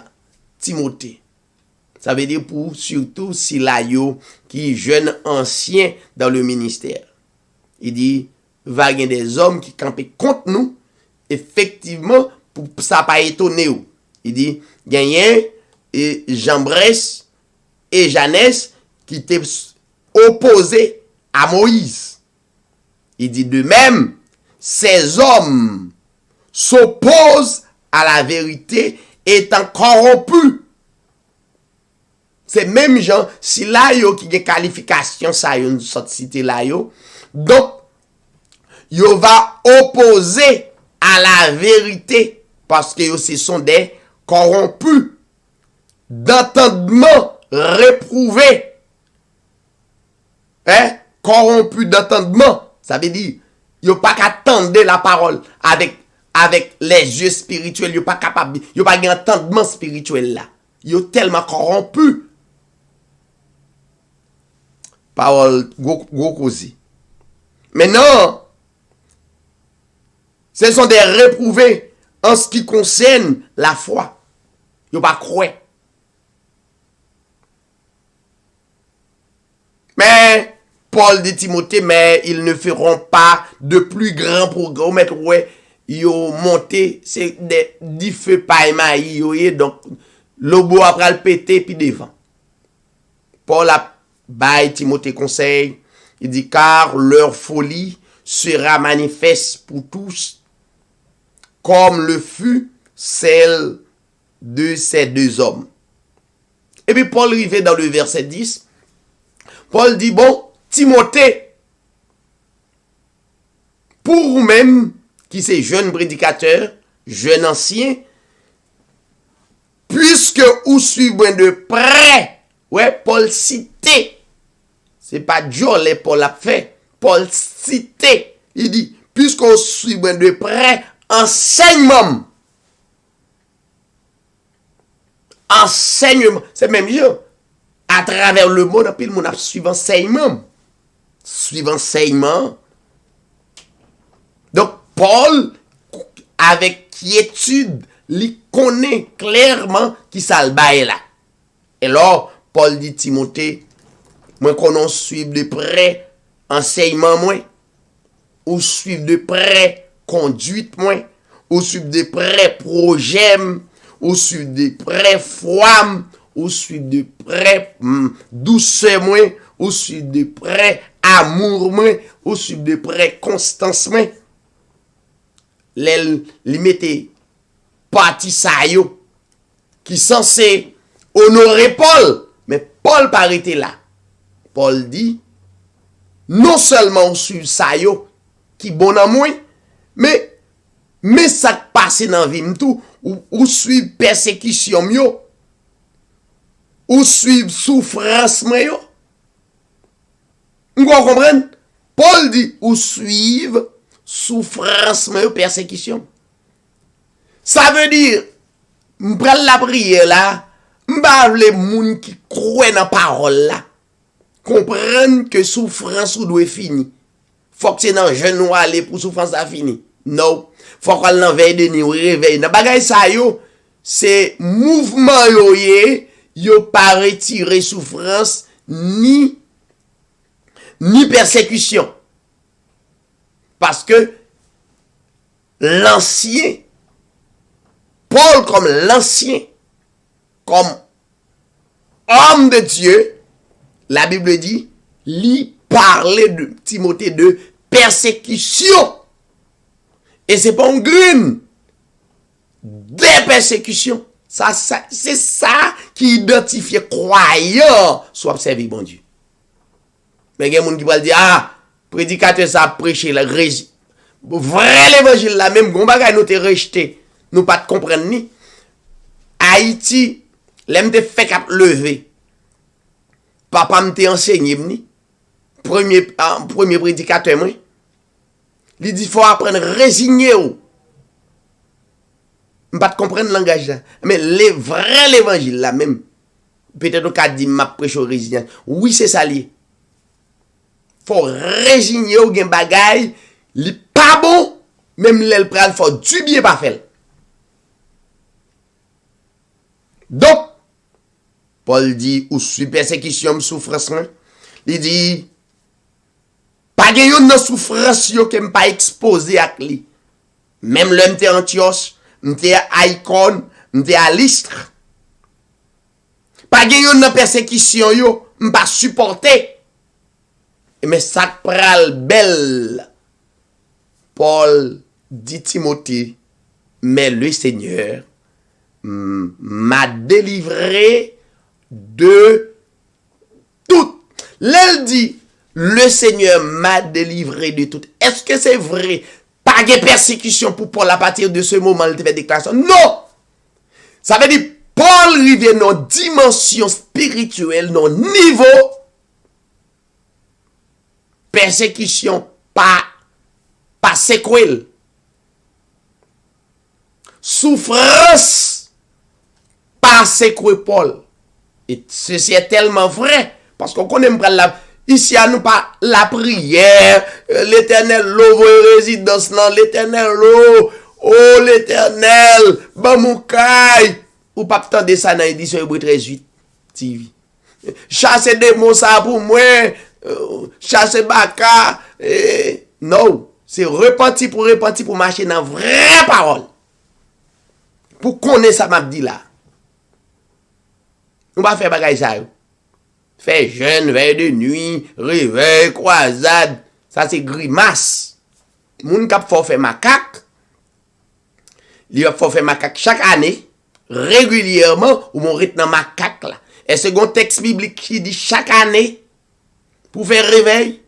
S1: Timothée. Ça veut dire pour surtout Silayo qui est jeune ancien dans le ministère. Il dit, va y avoir des hommes qui campent contre nous, effectivement, pour ça pas étonné. Il dit, gagné Jambres et Janès qui étaient opposés à Moïse. Il dit de même, ces hommes s'opposent à la vérité étant corrompus. C'est même gens, si là yo qui a qualification ça yo une sorte cité là yo, donc yo va opposer à la vérité parce que ce sont des corrompus d'entendement réprouvés. Corrompus d'entendement, ça veut dire yo pas qu'attendre la parole avec les yeux spirituels, yo pas capable, yo pas d'entendement spirituel là. Yo tellement corrompus Parole gros causi. Mais non, ce sont des réprouvés en ce qui concerne la foi. Ils ne pas croire. Mais Paul dit Timothée, mais ils ne feront pas de plus grands progrès. Ouais, ils ont monté, c'est des feux païmaï, donc l'obo après le pété puis devant. Paul a bail Timothée conseil, il dit car leur folie sera manifeste pour tous, comme le fut celle de ces deux hommes. Et puis Paul arrive dans le verset 10. Paul dit, bon, Timothée, pour vous-même, qui c'est jeune prédicateur, jeune ancien, puisque vous suivez de près, ouais, Paul cité, c'est pas Jolie Paul a fait, Paul cité, il dit, puisqu'on suit de près, enseignement, c'est même mieux. À travers le monde, puis le monde a suivi enseignement. Suivant enseignement. Donc, Paul, avec quiétude, il connaît clairement qui ça le bail là. Et là, Paul dit Timothée, moi qu'on suive de près enseignement moi, ou suivre de près conduite moi, ou suivre de près projet, ou suivre de près foi, ou suivre de près douceur moi, ou suivre de près amour moi, ou suivre de près constance moi. Les mettez parti ça yo qui censé honorer Paul, mais Paul pas arrêté là. Paul dit non seulement suivre ça yo qui bon en moi, mais ça passe dans vie tout ou suivre persécution yo, ou suivre souffrance yo. Vous comprenez? Paul dit ou suivre souffrance yo, persécution. Ça veut dire m'prendre la prière là, m'pa les moun qui croient dans parole là comprendre que souffrance ou doit fini. Faut que c'est dans genou aller pour souffrance à fini. Non, faut qu'on dans veille de nuit réveil. Dans bagay ça yo, c'est mouvement yo pas retirer souffrance ni persécution. Parce que l'ancien Paul comme l'ancien, comme homme de Dieu, la Bible dit, lui parlait de Timothée de persécution. Et c'est pas un grain des persécutions. Ça, c'est ça qui identifie croyant soit observé bon Dieu. Mais il y a des gens qui vont dire, ah, prédicateur ça prêché la grèce. Vrai l'évangile là, même gon bagay nous te rejeté. Nous pas de comprendre ni. Haïti, l'aime te fait cap lever. Papa m'te enseigné ni. Premier prédicateur moi. Il dit faut apprendre résigner ou. Pas de comprendre langage là. Mais les vrais l'évangile là même. Peut-être on ka dit m'a prêcher résigner. Oui, c'est ça lié. Faut résigner ou gen bagay, li pas bon, même l'el pral faut du bien pas faire. Donc, Paul dit, ou suit persécution, souffrance, il dit, pas de yon nan souffrance yo ke m'pa exposé ak li. Même l'homme te Antioche, m'te à Icône, m'te à Lystre. Pas de yon nan persécution yo, m'pa supporté. Mais ça pral belle. Paul dit Timothée, mais le Seigneur m'a délivré de tout. L'elle dit, le Seigneur m'a délivré de tout. Est-ce que c'est vrai? Pas de persécution pour Paul à partir de ce moment, il fait déclaration. Non! Ça veut dire, Paul arrive dans une dimension spirituelle, dans un niveau persécution, pas séquelle. Souffrance, pas séquelle Paul. Et ceci est tellement vrai. Parce qu'on connaît Ici, à nous pas la prière. L'Éternel, l'eau, résidence, non, l'Éternel, l'eau. Oh, l'Éternel, Bamoukaï. Ou pas attendre ça dans l'édition Hébreu 13:8 TV. Chasser des mots ça pour moi. Chasser baka. Non. C'est repentir pour marcher dans vraie parole. Pour connaître ça m'a dit là. On va faire bagaille ça. Faire jeûne, veille de nuit, réveil, croisade. Ça c'est grimace. Moun k'ap faut faire macaque. Il faut faire macaque chaque année, régulièrement, ou mon rythme dans macaque là. Et second texte biblique qui dit chaque année, pour faire réveil,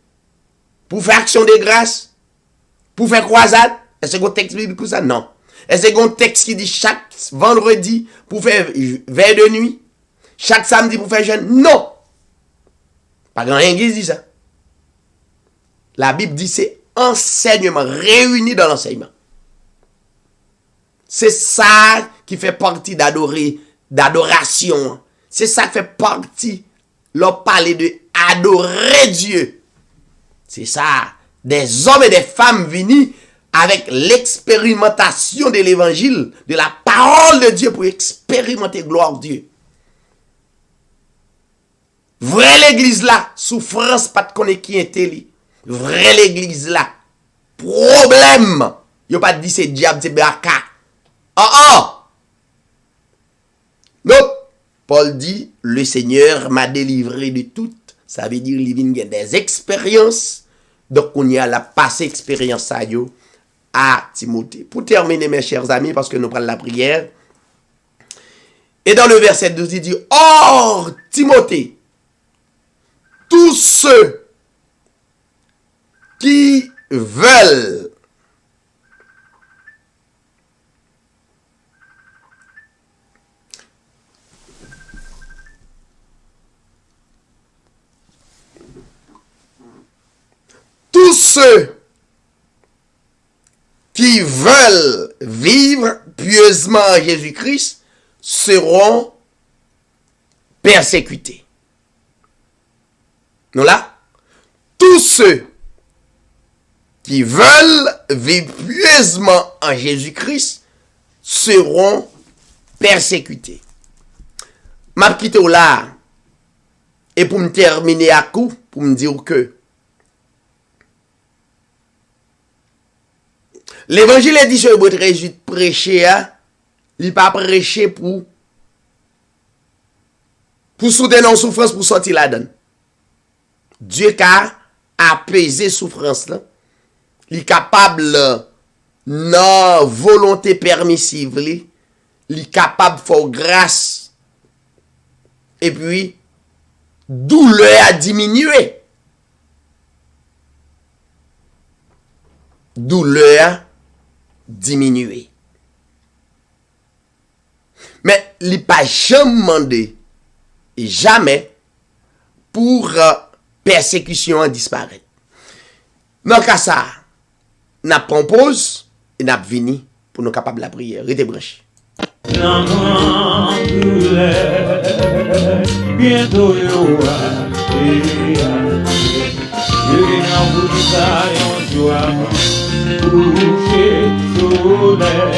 S1: pour faire action de grâce, pour faire croisade. Et second texte biblique pour ça, non. Et second texte qui dit chaque vendredi, pour faire veille de nuit, chaque samedi pour faire jeûne, non. Pas grand rien qui dit ça. La Bible dit c'est enseignement réuni dans l'enseignement. C'est ça qui fait partie d'adoration. C'est ça qui fait partie, leur parler de adorer Dieu. C'est ça. Des hommes et des femmes venus avec l'expérimentation de l'évangile, de la parole de Dieu pour expérimenter gloire de Dieu. Vrai l'église là, souffrance pas de connaître qui était li. Vrai l'église là, problème. Yo pas dit c'est diable, c'est baka. Non. Paul dit, le Seigneur m'a délivré de tout. Ça veut dire qu'il y a des expériences. Donc on y a la passée expérience à Timothée. Pour terminer mes chers amis, parce que nous prenons la prière. Et dans le verset 12, il dit, or Timothée, tous ceux qui veulent vivre pieusement en Jésus-Christ seront persécutés. Nous là, tous ceux qui veulent vivre pieusement en Jésus-Christ seront persécutés. M'a quitté là et pour me terminer à coup, pour me dire que l'évangile est dit sur Hébreu 13:8 prêcher, il n'est pas prêché pour soutenir nos souffrances, pour sortir la donne. Dieu qui a apaisé souffrance là, il est capable non volonté permissive, il est capable de faire grâce et puis douleur a diminué. Douleur diminué. Mais il n'est pas jamais demandé et jamais pour persécution disparaître. Dans le cas ça, nous prenons pause et nous venons pour nous capables de la prière. Restez branchés.
S5: Bientôt coucher soleil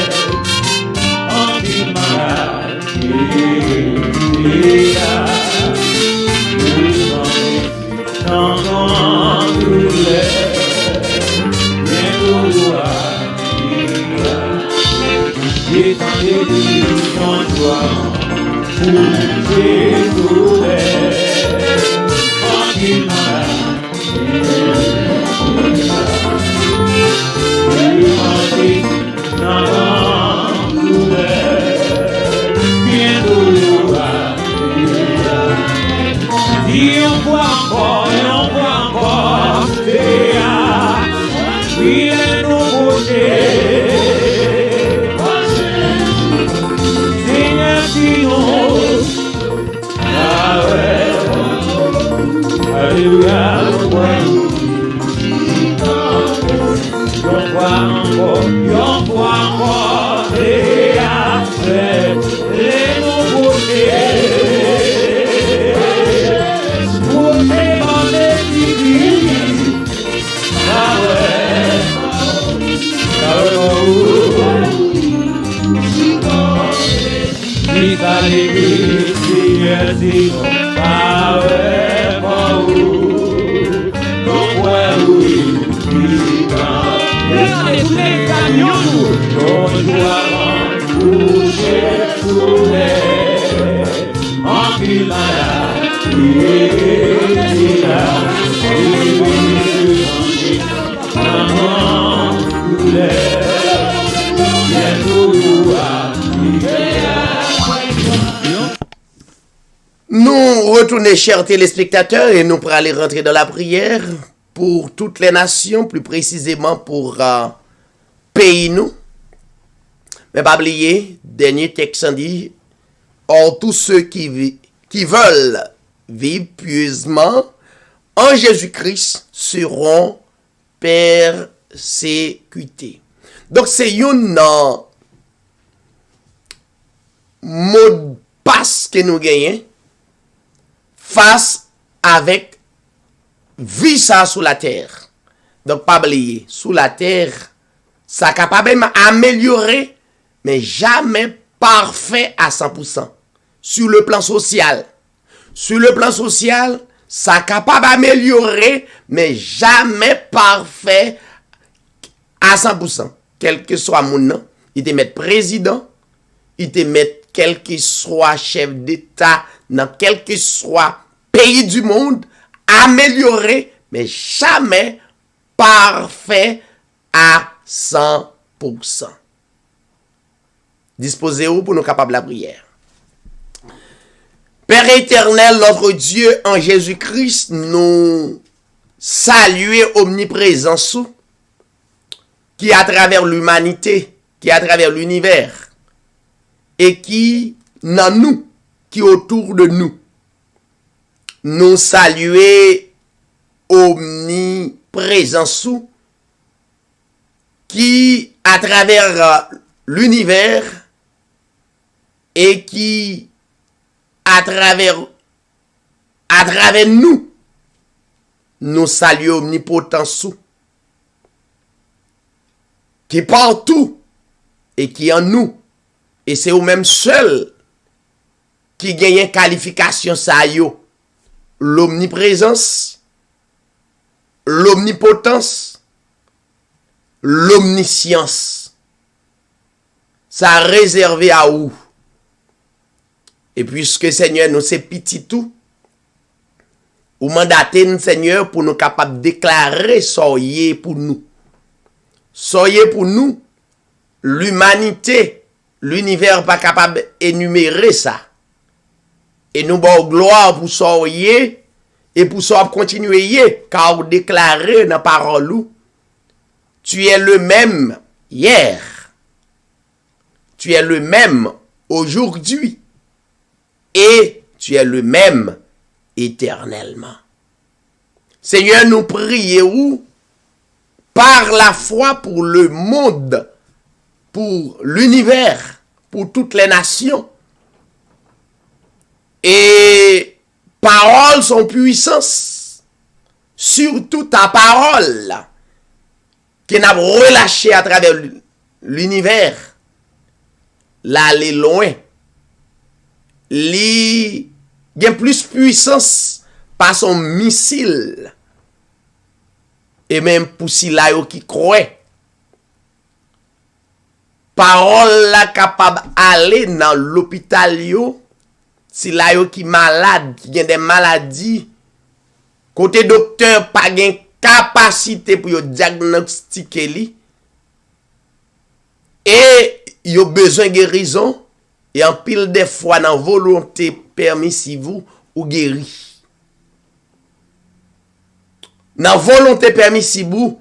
S5: en Alléluia, Si ta l'église, Seigneur, si non, pas vraiment où, donc ouais, oui, si quand, les camions, on doit coucher sous les, en pile malade, qui est là, maman,
S1: nous retournons, chers téléspectateurs, et nous pourrons aller rentrer dans la prière pour toutes les nations, plus précisément pour pays nous. Mais pas oublier, dernier texte dit, or tous ceux qui veulent vivre pieusement en Jésus-Christ seront persécutés. Donc c'est un mot de passe que nous gagnons face avec vie ça sous la terre. Donc pas oublier, sous la terre, ça est capable d'améliorer, mais jamais parfait à 100%. Sur le plan social. Sur le plan social, ça est capable d'améliorer, mais jamais parfait à 100%. Quel que soit mon nom, il te met président, il te met quel que soit chef d'État, dans quel que soit pays du monde, amélioré, mais jamais parfait à 100%. Disposez-vous pour nous capables de la prière. Père éternel, notre Dieu, en Jésus-Christ, nous saluons omniprésence qui à travers l'humanité, qui à travers l'univers, et qui dans nous, qui autour de nous. Nous saluons omniprésence qui à travers l'univers et qui à travers nous saluons omnipotence qui est partout et qui est en nous. Et c'est eux-mêmes seuls qui gagnent qualification ça yo. L'omniprésence, l'omnipotence, l'omniscience. Ça a réservé à où? Et puisque Seigneur nous c'est petit tout, ou mandater Seigneur pour nous capables de déclarer soyez pour nous. Soyez pour nous, l'humanité, l'univers pas capable d'énumérer ça. Et nous bon gloire pour soyez et pour ça continuer car vous déclarez dans la parole tu es le même hier. Tu es le même aujourd'hui. Et tu es le même éternellement. Seigneur, nous prions par la foi pour le monde, pour l'univers, pour toutes les nations. Et parole son puissance, surtout ta parole, qui n'a relâché à travers l'univers, l'aller loin. Li gen plus puissance par son missile et même pour si la yo qui croit parole la capable aller dans l'hôpital yo si la yo qui malade qui gen des maladies côté docteur pas gen capacité pour yo diagnostiquer li et yo besoin guérison. Et en pile des fois, dans volonté permissive ou guéri. Dans volonté permissive ou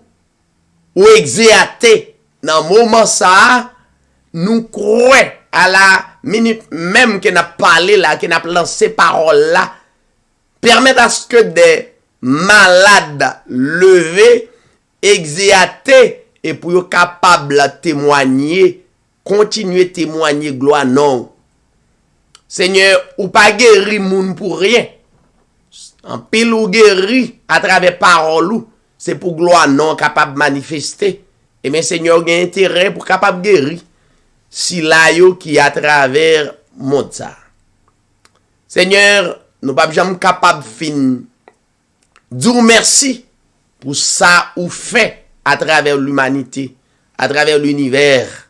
S1: exéaté, dans moment ça, nous croyons à la minute même que n'a parlé là, que n'a lancé parole là, permettre à ce que des malades levés, exéatés, et pour être capable de témoigner, continuer témoigner gloire non. Seigneur, ou pas guéri moun pour rien. En pile ou guéri à travers parole c'est pour gloire non capable manifester. Et bien Seigneur, il y a intérêt pour capable guérir. Si la yo qui à travers monde ça. Seigneur, nous pas jamais capable fin dire merci pour ça ou fait à travers l'humanité, à travers l'univers,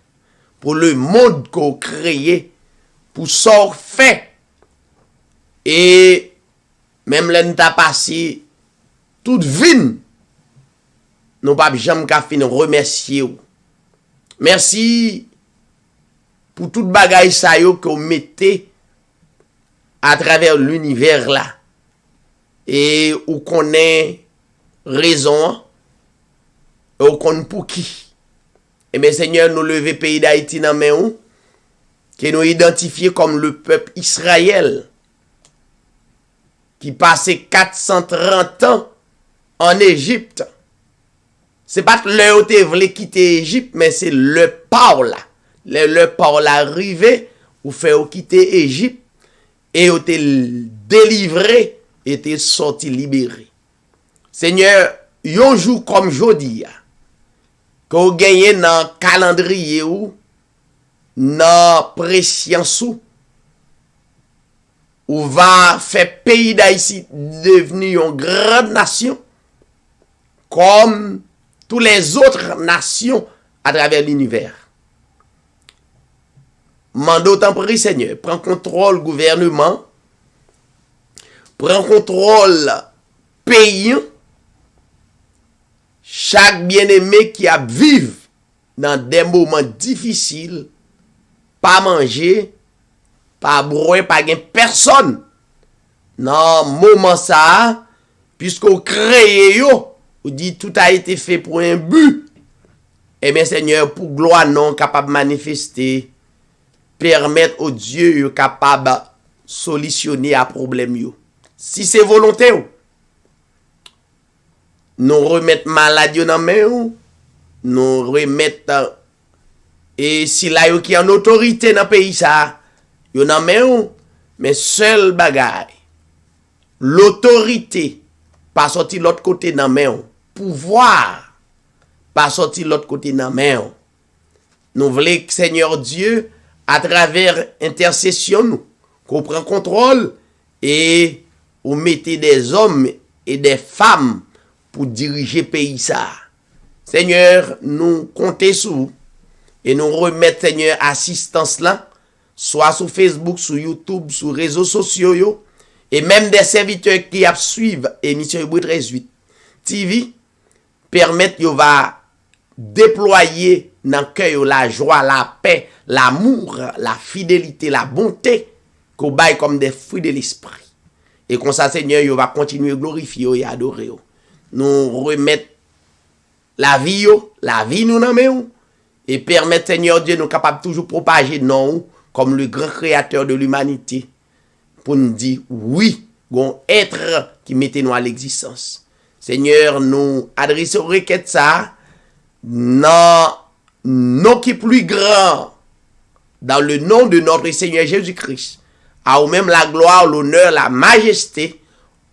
S1: pour le monde qu'on créé, pour ça fait. Et même là nous t'a passé toute vie, nous pas jamais qu'à fin remercier. Merci pour toute bagaille ça yo que vous mettez à travers l'univers là. Et ou connaît raison, ou connaît pour qui. Et bien Seigneur, nous lever pays d'Haïti dans main ou, que nous identifier comme le peuple Israël, qui passait 430 ans en Égypte. C'est pas que l'heure où voulait quitter Égypte, mais c'est le Paul là. Le Paul arrivé, ou fait quitter Égypte, et ou te délivré, et te sorti libéré. Seigneur, yon jour comme jodi, que vous gagnez dans le calendrier ou, dans prescience ou va faire pays d'Haïti devenir une grande nation, comme toutes les autres nations à travers l'univers. Mando t'en prie, Seigneur, prends contrôle gouvernement, prends contrôle pays, chaque bien-aimé qui a vivre dans des moments difficiles, pas manger, pas boire, pas gain personne. Dans moment ça, puisqu'on crée yo, on dit tout a été fait pour un but. Eh bien Seigneur, pour gloire non capable de manifester, permettre au Dieu yo capable de solutionner à problème yo. Si c'est volonté, nous remettre maladie dans main, nous remettre et si là yo qui en autorité dans pays ça, yo dans main, mais seul bagay, l'autorité pas sorti l'autre côté dans main, pouvoir pas sorti l'autre côté dans main. Nous voulons que Seigneur Dieu à travers intercession nous qu'on prend contrôle et on mettez des hommes et des femmes pour diriger pays ça. Seigneur, nous comptons sur vous et nous remettons Seigneur assistance là, soit sur Facebook, sur YouTube, sur les réseaux sociaux yo, et même des serviteurs qui suivent émission Hébreux 13:8 TV permettent yo va déployer dans le cœur la joie, la paix, l'amour, la fidélité, la bonté qu'on baille comme des fruits de l'esprit. Et comme ça, Seigneur, il va continuer à glorifier et adorer. Nous remettre la vie nous dans main, et permettre, Seigneur Dieu, nous capables toujours propager non comme le grand créateur de l'humanité pour nous dire oui, bon être qui mettait nous à l'existence. Seigneur, nous adressons requête ça non qui est plus grand dans le nom de notre Seigneur Jésus-Christ. À ou même la gloire, l'honneur, la majesté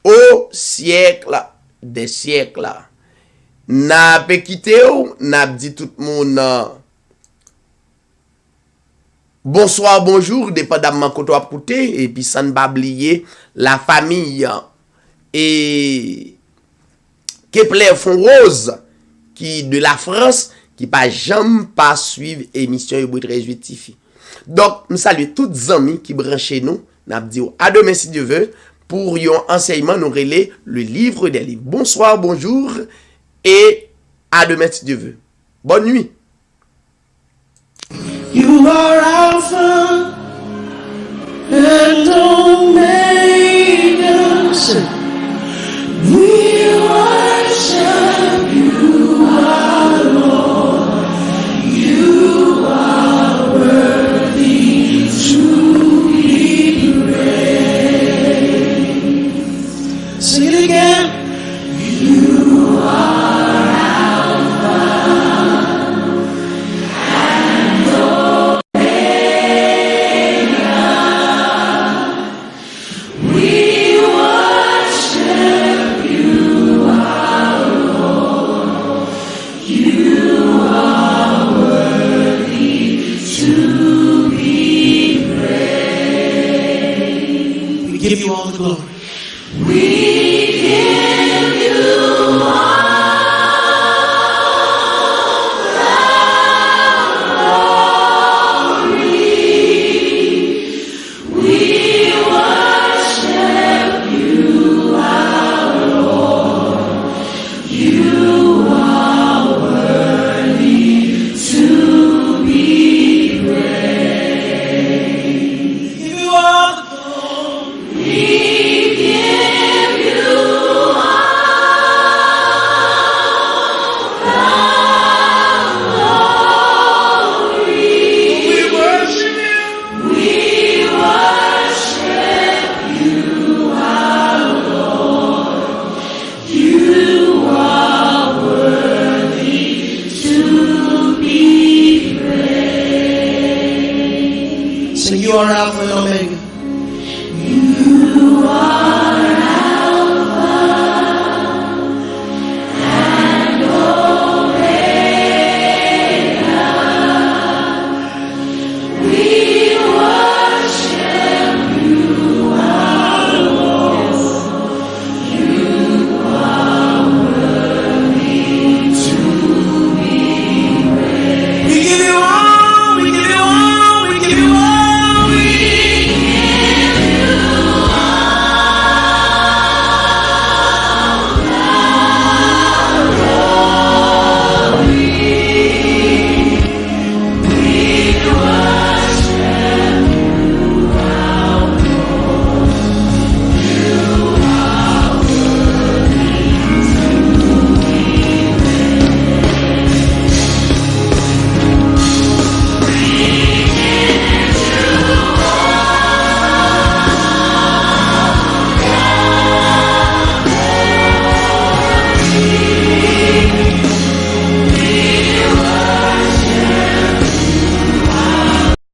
S1: au siècle des siècles. N'a pas quitté ou n'a dit tout le monde bonsoir, bonjour, dépendamment quand on a écouté, et puis sans ne pas oublier la famille et Kepler Fonrose qui de la France qui pas jamais pas suivre émission Hébreux 13:8 TV. Donc, nous saluons tous les amis qui branchent nous. Nous disons à demain si Dieu veut pour un enseignement nous relayer le livre des livres. Bonsoir, bonjour et à demain si Dieu veut. Bonne nuit.
S2: You are Alpha and Omega. We worship you, our Lord. You are worthy to be praised. Sing it again. You are Alpha and Omega.
S6: give you all the glory. So you are Alpha and Omega. You are